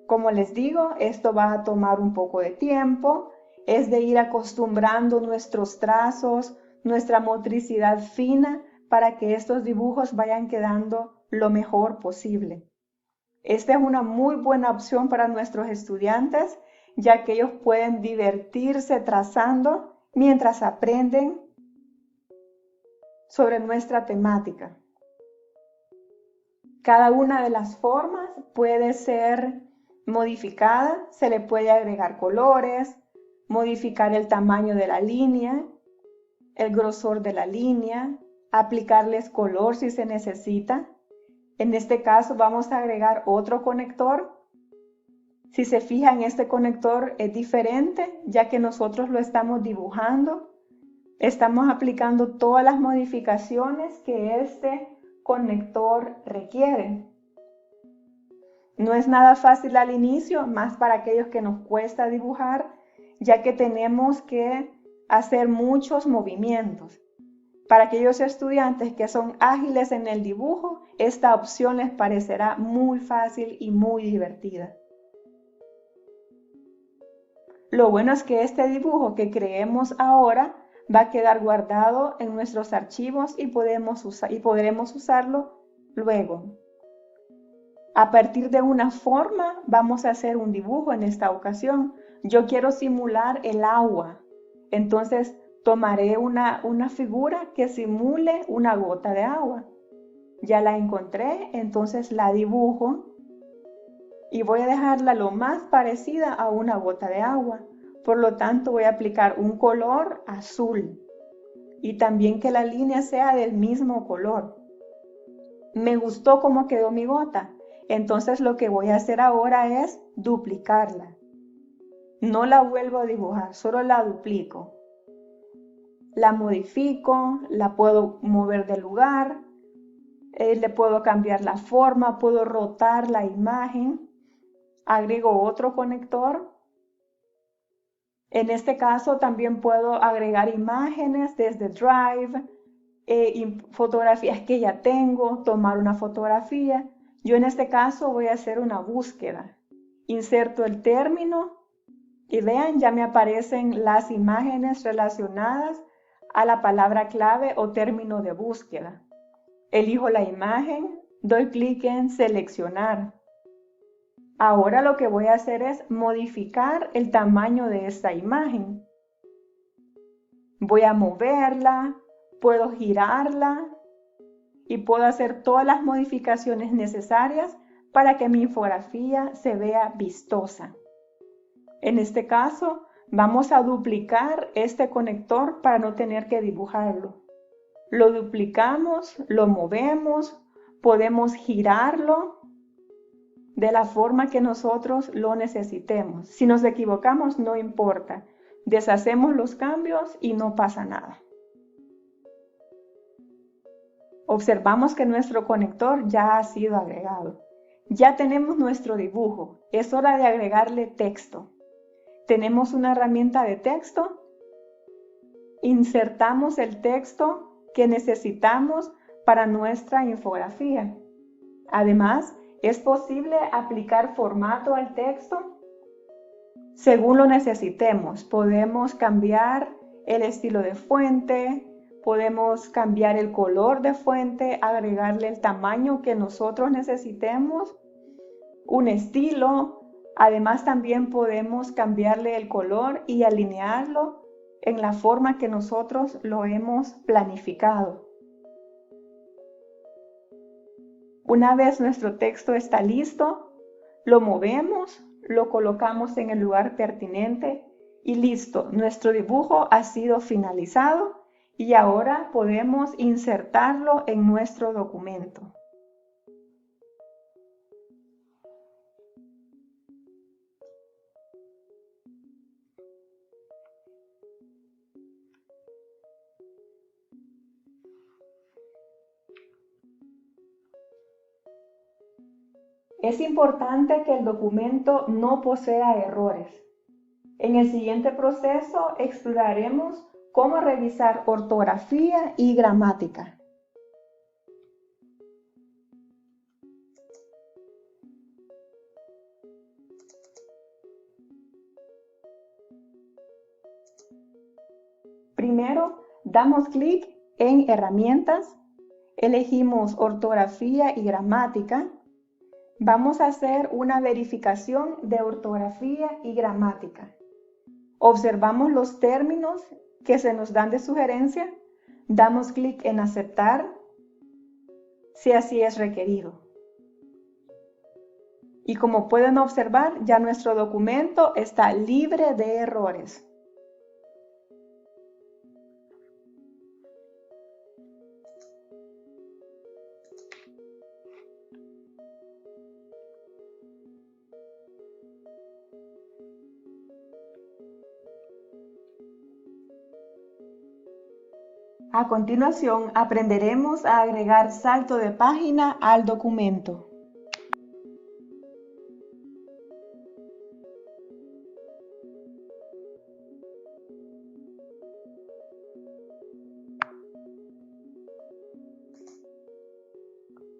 Como les digo, esto va a tomar un poco de tiempo, es de ir acostumbrando nuestros trazos, nuestra motricidad fina para que estos dibujos vayan quedando lo mejor posible. Esta es una muy buena opción para nuestros estudiantes, ya que ellos pueden divertirse trazando mientras aprenden sobre nuestra temática. Cada una de las formas puede ser modificada, se le puede agregar colores, modificar el tamaño de la línea, el grosor de la línea, aplicarles color si se necesita. En este caso vamos a agregar otro conector. Si se fijan, este conector es diferente ya que nosotros lo estamos dibujando. Estamos aplicando todas las modificaciones que este conector requiere. No es nada fácil al inicio, más para aquellos que nos cuesta dibujar, ya que tenemos que hacer muchos movimientos. Para aquellos estudiantes que son ágiles en el dibujo, esta opción les parecerá muy fácil y muy divertida. Lo bueno es que este dibujo que creemos ahora va a quedar guardado en nuestros archivos y podremos usarlo luego. A partir de una forma vamos a hacer un dibujo en esta ocasión. Yo quiero simular el agua, entonces tomaré una figura que simule una gota de agua. Ya la encontré, entonces la dibujo y voy a dejarla lo más parecida a una gota de agua. Por lo tanto, voy a aplicar un color azul y también que la línea sea del mismo color. Me gustó cómo quedó mi gota, entonces lo que voy a hacer ahora es duplicarla. No la vuelvo a dibujar, solo la duplico. La modifico, la puedo mover de lugar, le puedo cambiar la forma, puedo rotar la imagen. Agrego otro conector. En este caso también puedo agregar imágenes desde Drive, y fotografías que ya tengo, tomar una fotografía. Yo en este caso voy a hacer una búsqueda. Inserto el término y vean, ya me aparecen las imágenes relacionadas a la palabra clave o término de búsqueda. Elijo la imagen, doy clic en seleccionar. Ahora lo que voy a hacer es modificar el tamaño de esta imagen. Voy a moverla, puedo girarla y puedo hacer todas las modificaciones necesarias para que mi infografía se vea vistosa. En este caso, vamos a duplicar este conector para no tener que dibujarlo. Lo duplicamos, lo movemos, podemos girarlo de la forma que nosotros lo necesitemos. Si nos equivocamos, no importa. Deshacemos los cambios y no pasa nada. Observamos que nuestro conector ya ha sido agregado. Ya tenemos nuestro dibujo. Es hora de agregarle texto. Tenemos una herramienta de texto. Insertamos el texto que necesitamos para nuestra infografía. Además, es posible aplicar formato al texto según lo necesitemos. Podemos cambiar el estilo de fuente, podemos cambiar el color de fuente, agregarle el tamaño que nosotros necesitemos, un estilo. Además, también podemos cambiarle el color y alinearlo en la forma que nosotros lo hemos planificado. Una vez nuestro texto está listo, lo movemos, lo colocamos en el lugar pertinente y listo, nuestro dibujo ha sido finalizado y ahora podemos insertarlo en nuestro documento. Es importante que el documento no posea errores. En el siguiente proceso exploraremos cómo revisar ortografía y gramática. Primero, damos clic en Herramientas, elegimos Ortografía y Gramática. Vamos a hacer una verificación de ortografía y gramática. Observamos los términos que se nos dan de sugerencia, damos clic en Aceptar, si así es requerido. Y como pueden observar, ya nuestro documento está libre de errores. A continuación, aprenderemos a agregar salto de página al documento.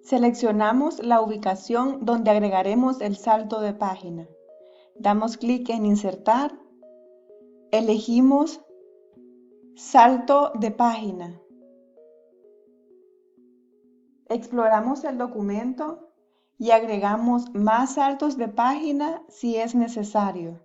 Seleccionamos la ubicación donde agregaremos el salto de página. Damos clic en Insertar, elegimos Salto de página. Exploramos el documento y agregamos más saltos de página si es necesario.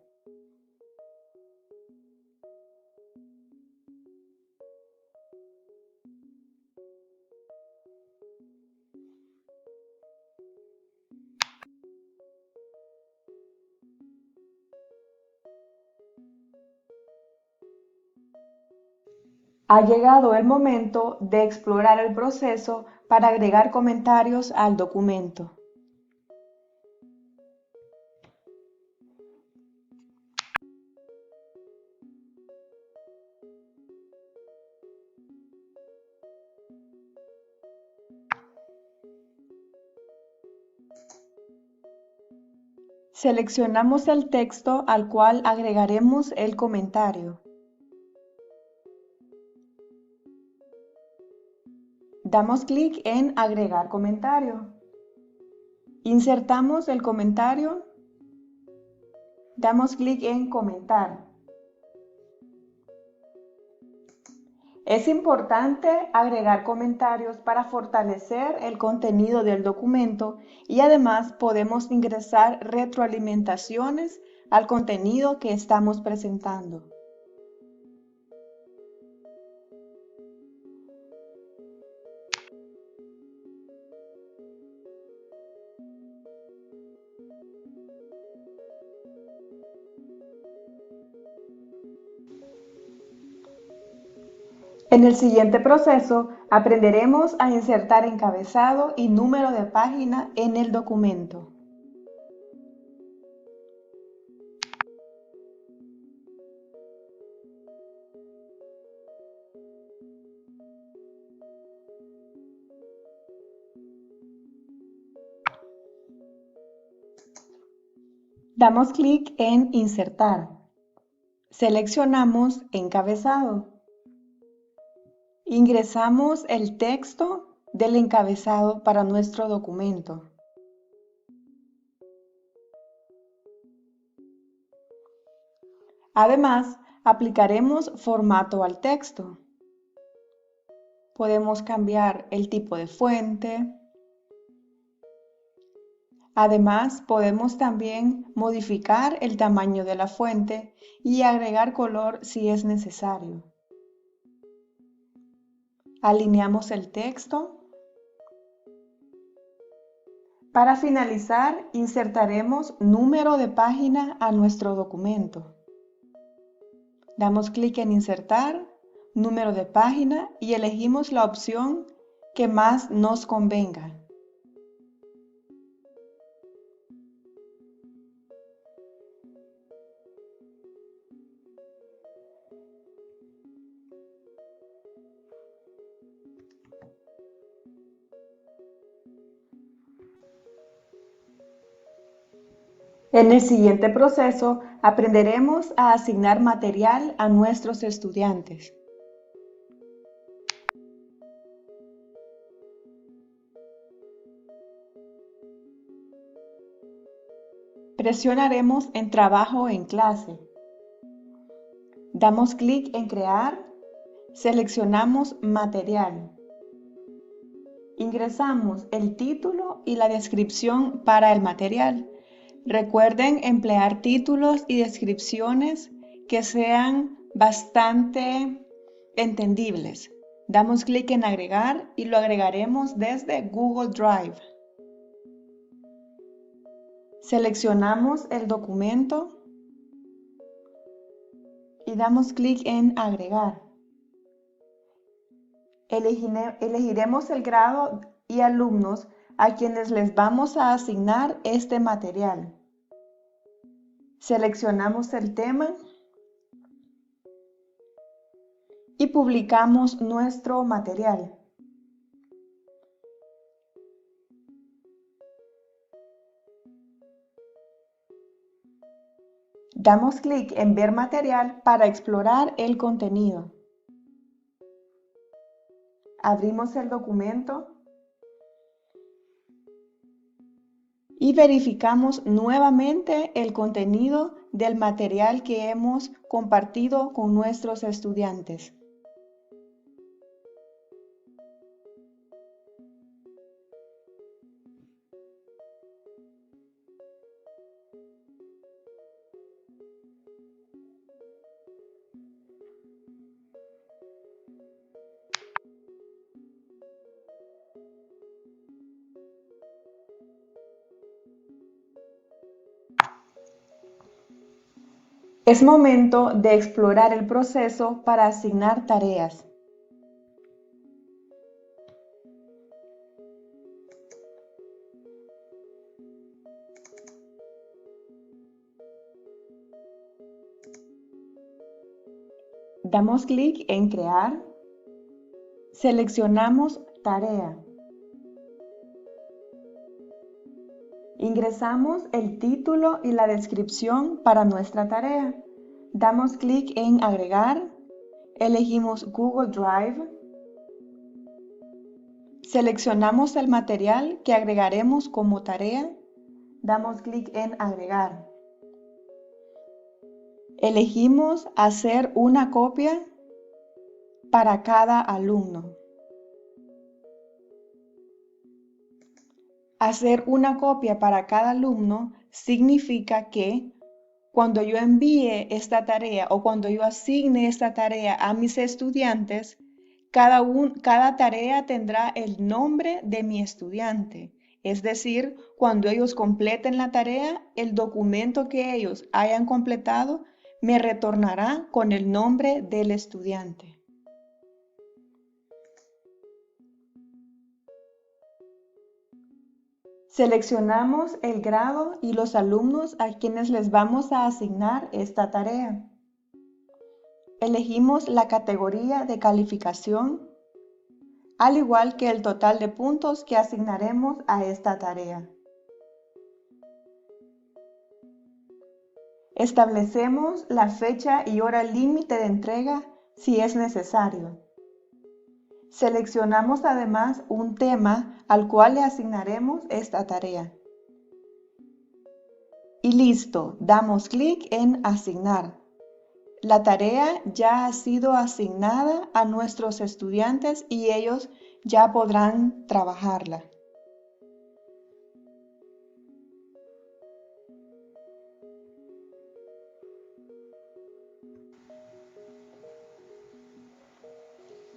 Ha llegado el momento de explorar el proceso para agregar comentarios al documento. Seleccionamos el texto al cual agregaremos el comentario. Damos clic en Agregar comentario. Insertamos el comentario. Damos clic en Comentar. Es importante agregar comentarios para fortalecer el contenido del documento y además podemos ingresar retroalimentaciones al contenido que estamos presentando. En el siguiente proceso aprenderemos a insertar encabezado y número de página en el documento. Damos clic en Insertar. Seleccionamos Encabezado. Ingresamos el texto del encabezado para nuestro documento. Además, aplicaremos formato al texto. Podemos cambiar el tipo de fuente. Además, podemos también modificar el tamaño de la fuente y agregar color si es necesario. Alineamos el texto. Para finalizar, insertaremos número de página a nuestro documento. Damos clic en Insertar, número de página y elegimos la opción que más nos convenga. En el siguiente proceso, aprenderemos a asignar material a nuestros estudiantes. Presionaremos en Trabajo en clase. Damos clic en Crear, seleccionamos Material. Ingresamos el título y la descripción para el material. Recuerden emplear títulos y descripciones que sean bastante entendibles. Damos clic en Agregar y lo agregaremos desde Google Drive. Seleccionamos el documento y damos clic en Agregar. Elegiremos el grado y alumnos a quienes les vamos a asignar este material. Seleccionamos el tema y publicamos nuestro material. Damos clic en Ver material para explorar el contenido. Abrimos el documento y verificamos nuevamente el contenido del material que hemos compartido con nuestros estudiantes. Es momento de explorar el proceso para asignar tareas. Damos clic en Crear, seleccionamos Tarea. Ingresamos el título y la descripción para nuestra tarea. Damos clic en Agregar, elegimos Google Drive, seleccionamos el material que agregaremos como tarea, damos clic en Agregar. Elegimos hacer una copia para cada alumno. Hacer una copia para cada alumno significa que cuando yo envíe esta tarea o cuando yo asigne esta tarea a mis estudiantes, cada tarea tendrá el nombre de mi estudiante. Es decir, cuando ellos completen la tarea, el documento que ellos hayan completado me retornará con el nombre del estudiante. Seleccionamos el grado y los alumnos a quienes les vamos a asignar esta tarea. Elegimos la categoría de calificación, al igual que el total de puntos que asignaremos a esta tarea. Establecemos la fecha y hora límite de entrega si es necesario. Seleccionamos además un tema al cual le asignaremos esta tarea. Y listo, damos clic en Asignar. La tarea ya ha sido asignada a nuestros estudiantes y ellos ya podrán trabajarla.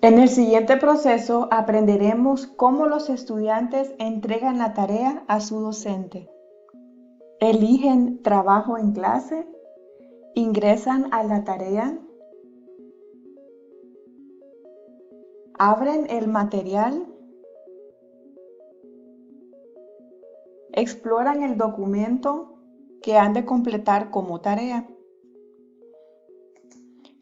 En el siguiente proceso aprenderemos cómo los estudiantes entregan la tarea a su docente. Eligen trabajo en clase, ingresan a la tarea, abren el material, exploran el documento que han de completar como tarea.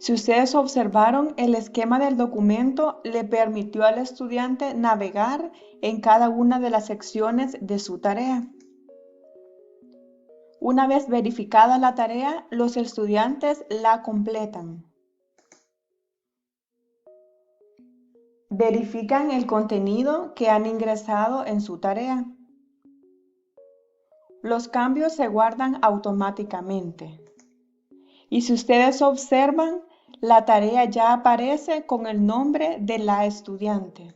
Si ustedes observaron, el esquema del documento le permitió al estudiante navegar en cada una de las secciones de su tarea. Una vez verificada la tarea, los estudiantes la completan. Verifican el contenido que han ingresado en su tarea. Los cambios se guardan automáticamente. Y si ustedes observan, la tarea ya aparece con el nombre de la estudiante.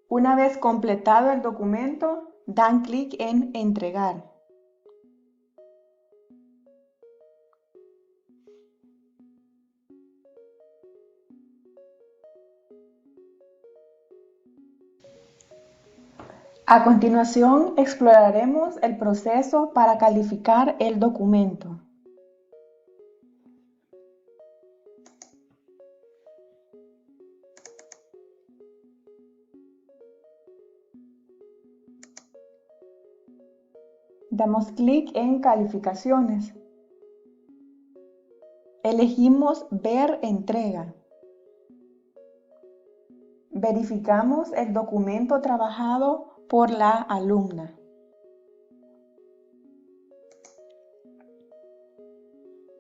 Una vez completado el documento, dan clic en Entregar. A continuación, exploraremos el proceso para calificar el documento. Damos clic en Calificaciones. Elegimos Ver entrega. Verificamos el documento trabajado por la alumna.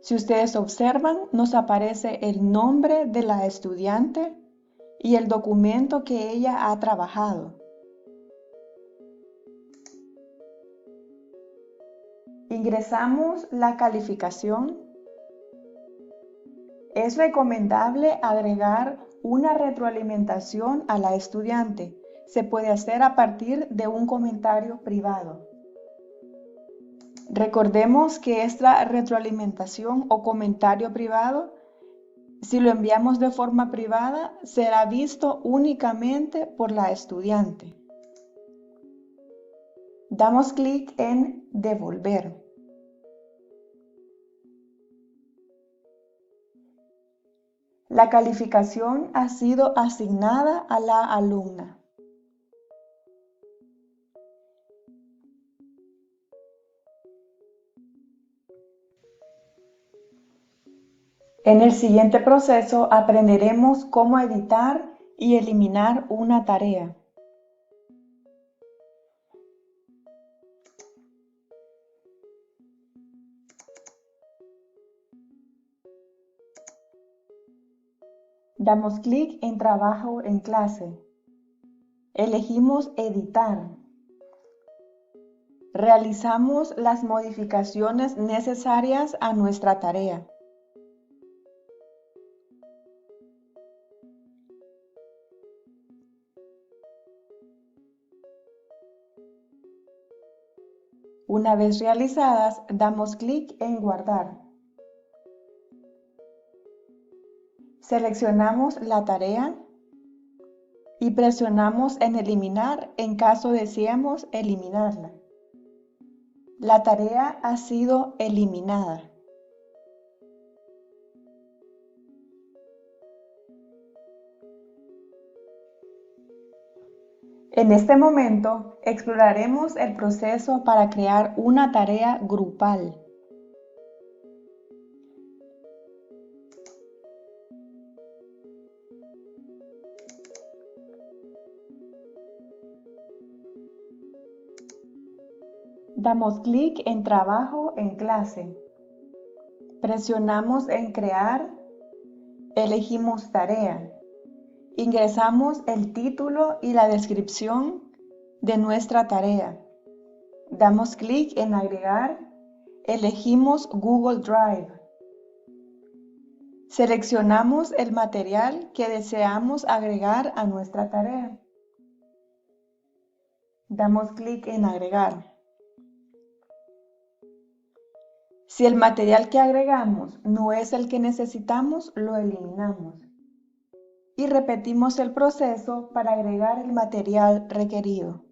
Si ustedes observan, nos aparece el nombre de la estudiante y el documento que ella ha trabajado. Ingresamos la calificación. Es recomendable agregar una retroalimentación a la estudiante. Se puede hacer a partir de un comentario privado. Recordemos que esta retroalimentación o comentario privado, si lo enviamos de forma privada, será visto únicamente por la estudiante. Damos clic en Devolver. La calificación ha sido asignada a la alumna. En el siguiente proceso aprenderemos cómo editar y eliminar una tarea. Damos clic en Trabajo en clase. Elegimos Editar. Realizamos las modificaciones necesarias a nuestra tarea. Una vez realizadas, damos clic en Guardar. Seleccionamos la tarea y presionamos en Eliminar en caso deseemos eliminarla. La tarea ha sido eliminada. En este momento, exploraremos el proceso para crear una tarea grupal. Damos clic en Trabajo en clase. Presionamos en Crear, elegimos Tarea. Ingresamos el título y la descripción de nuestra tarea. Damos clic en Agregar, elegimos Google Drive. Seleccionamos el material que deseamos agregar a nuestra tarea. Damos clic en Agregar. Si el material que agregamos no es el que necesitamos, lo eliminamos. Y repetimos el proceso para agregar el material requerido.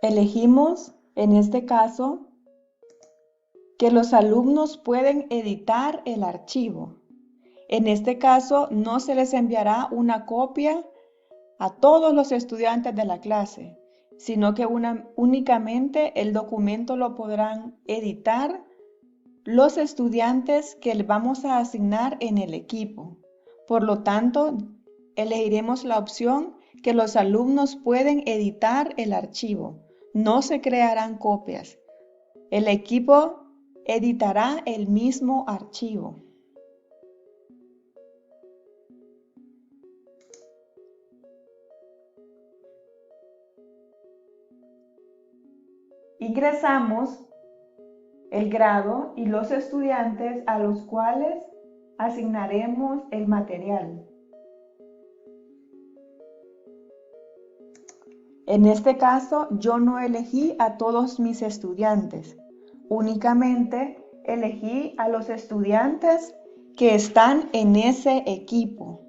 Elegimos, en este caso, que los alumnos pueden editar el archivo. En este caso, no se les enviará una copia a todos los estudiantes de la clase, sino que únicamente el documento lo podrán editar los estudiantes que le vamos a asignar en el equipo. Por lo tanto, elegiremos la opción que los alumnos pueden editar el archivo. No se crearán copias. El equipo editará el mismo archivo. Ingresamos el grado y los estudiantes a los cuales asignaremos el material. En este caso, yo no elegí a todos mis estudiantes, únicamente elegí a los estudiantes que están en ese equipo.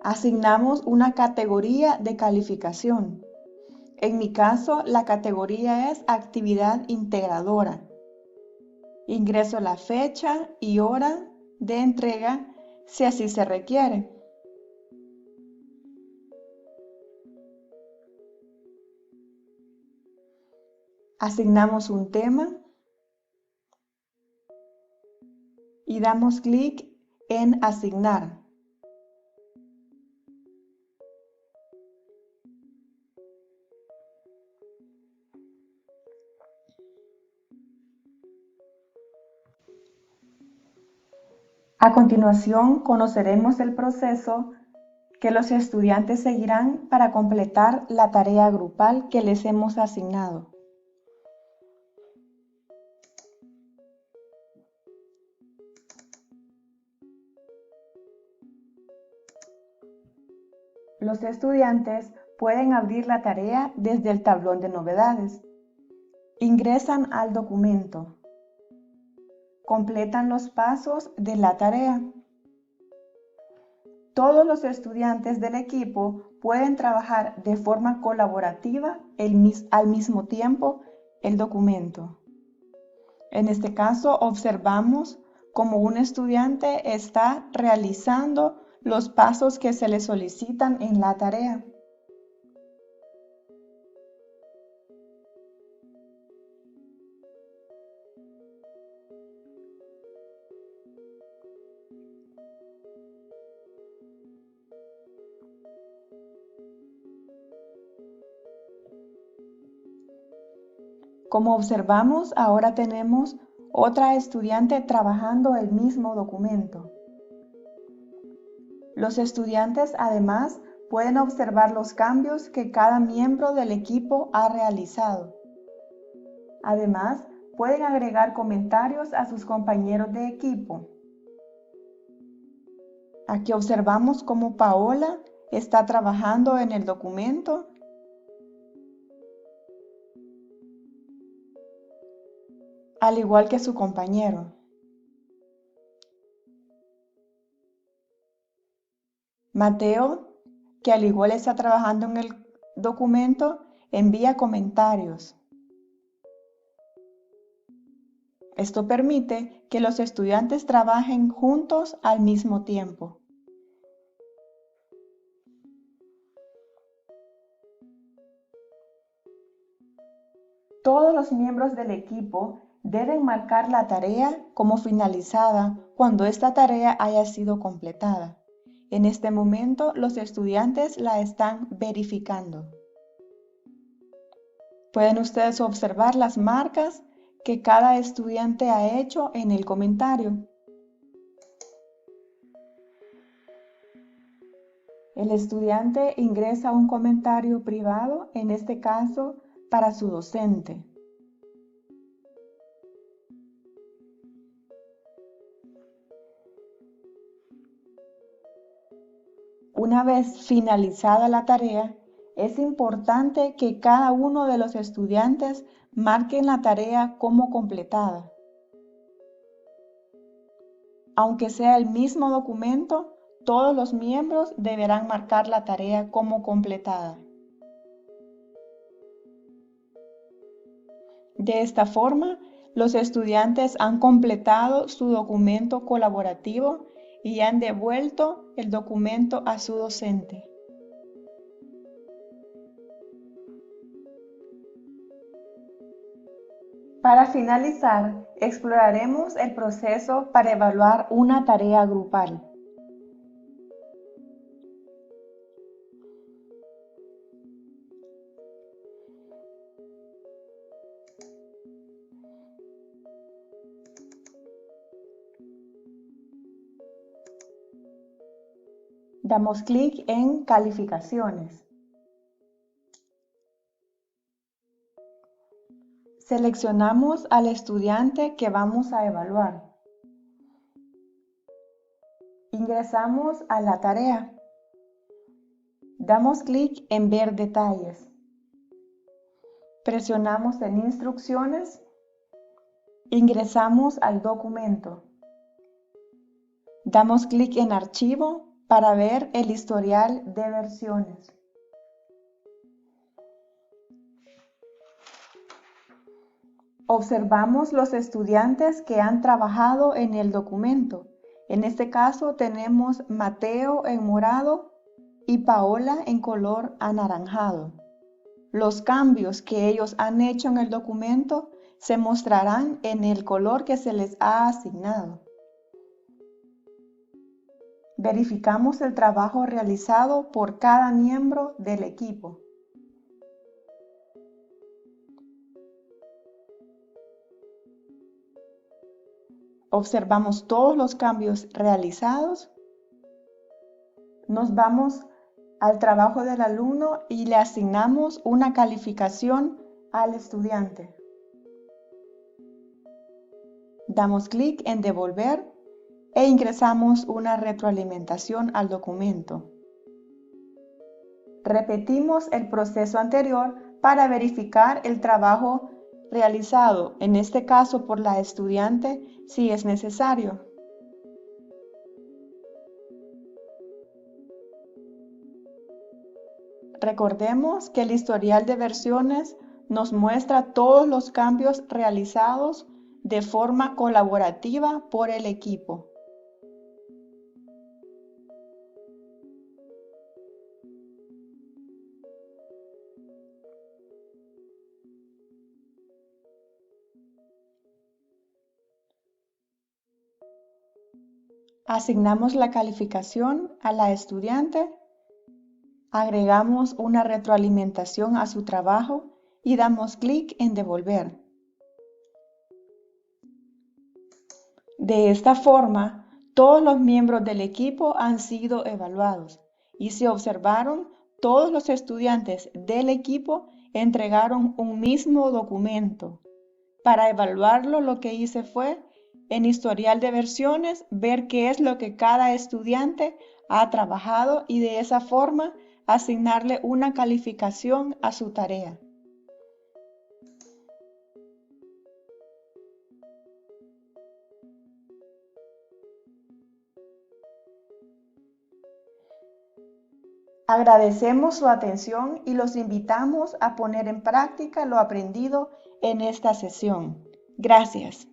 Asignamos una categoría de calificación. En mi caso, la categoría es actividad integradora. Ingreso la fecha y hora de entrega si así se requiere. Asignamos un tema y damos clic en asignar. A continuación, conoceremos el proceso que los estudiantes seguirán para completar la tarea grupal que les hemos asignado. Los estudiantes pueden abrir la tarea desde el tablón de novedades. Ingresan al documento. Completan los pasos de la tarea. Todos los estudiantes del equipo pueden trabajar de forma colaborativa al mismo tiempo el documento. En este caso, observamos cómo un estudiante está realizando los pasos que se le solicitan en la tarea. Como observamos, ahora tenemos otra estudiante trabajando el mismo documento. Los estudiantes además pueden observar los cambios que cada miembro del equipo ha realizado. Además, pueden agregar comentarios a sus compañeros de equipo. Aquí observamos cómo Paola está trabajando en el documento. Al igual que su compañero. Mateo, que al igual está trabajando en el documento, envía comentarios. Esto permite que los estudiantes trabajen juntos al mismo tiempo. Todos los miembros del equipo deben marcar la tarea como finalizada cuando esta tarea haya sido completada. En este momento, los estudiantes la están verificando. Pueden ustedes observar las marcas que cada estudiante ha hecho en el comentario. El estudiante ingresa un comentario privado, en este caso, para su docente. Una vez finalizada la tarea, es importante que cada uno de los estudiantes marquen la tarea como completada. Aunque sea el mismo documento, todos los miembros deberán marcar la tarea como completada. De esta forma, los estudiantes han completado su documento colaborativo y han devuelto el documento a su docente. Para finalizar, exploraremos el proceso para evaluar una tarea grupal. Damos clic en Calificaciones. Seleccionamos al estudiante que vamos a evaluar. Ingresamos a la tarea. Damos clic en Ver detalles. Presionamos en Instrucciones. Ingresamos al documento. Damos clic en Archivo para ver el historial de versiones. Observamos los estudiantes que han trabajado en el documento. En este caso tenemos Mateo en morado y Paola en color anaranjado. Los cambios que ellos han hecho en el documento se mostrarán en el color que se les ha asignado. Verificamos el trabajo realizado por cada miembro del equipo. Observamos todos los cambios realizados. Nos vamos al trabajo del alumno y le asignamos una calificación al estudiante. Damos clic en Devolver e ingresamos una retroalimentación al documento. Repetimos el proceso anterior para verificar el trabajo realizado, en este caso por la estudiante, si es necesario. Recordemos que el historial de versiones nos muestra todos los cambios realizados de forma colaborativa por el equipo. Asignamos la calificación a la estudiante, agregamos una retroalimentación a su trabajo y damos clic en Devolver. De esta forma, todos los miembros del equipo han sido evaluados y se observaron todos los estudiantes del equipo entregaron un mismo documento. Para evaluarlo, lo que hice fue, en historial de versiones, ver qué es lo que cada estudiante ha trabajado y de esa forma asignarle una calificación a su tarea. Agradecemos su atención y los invitamos a poner en práctica lo aprendido en esta sesión. Gracias.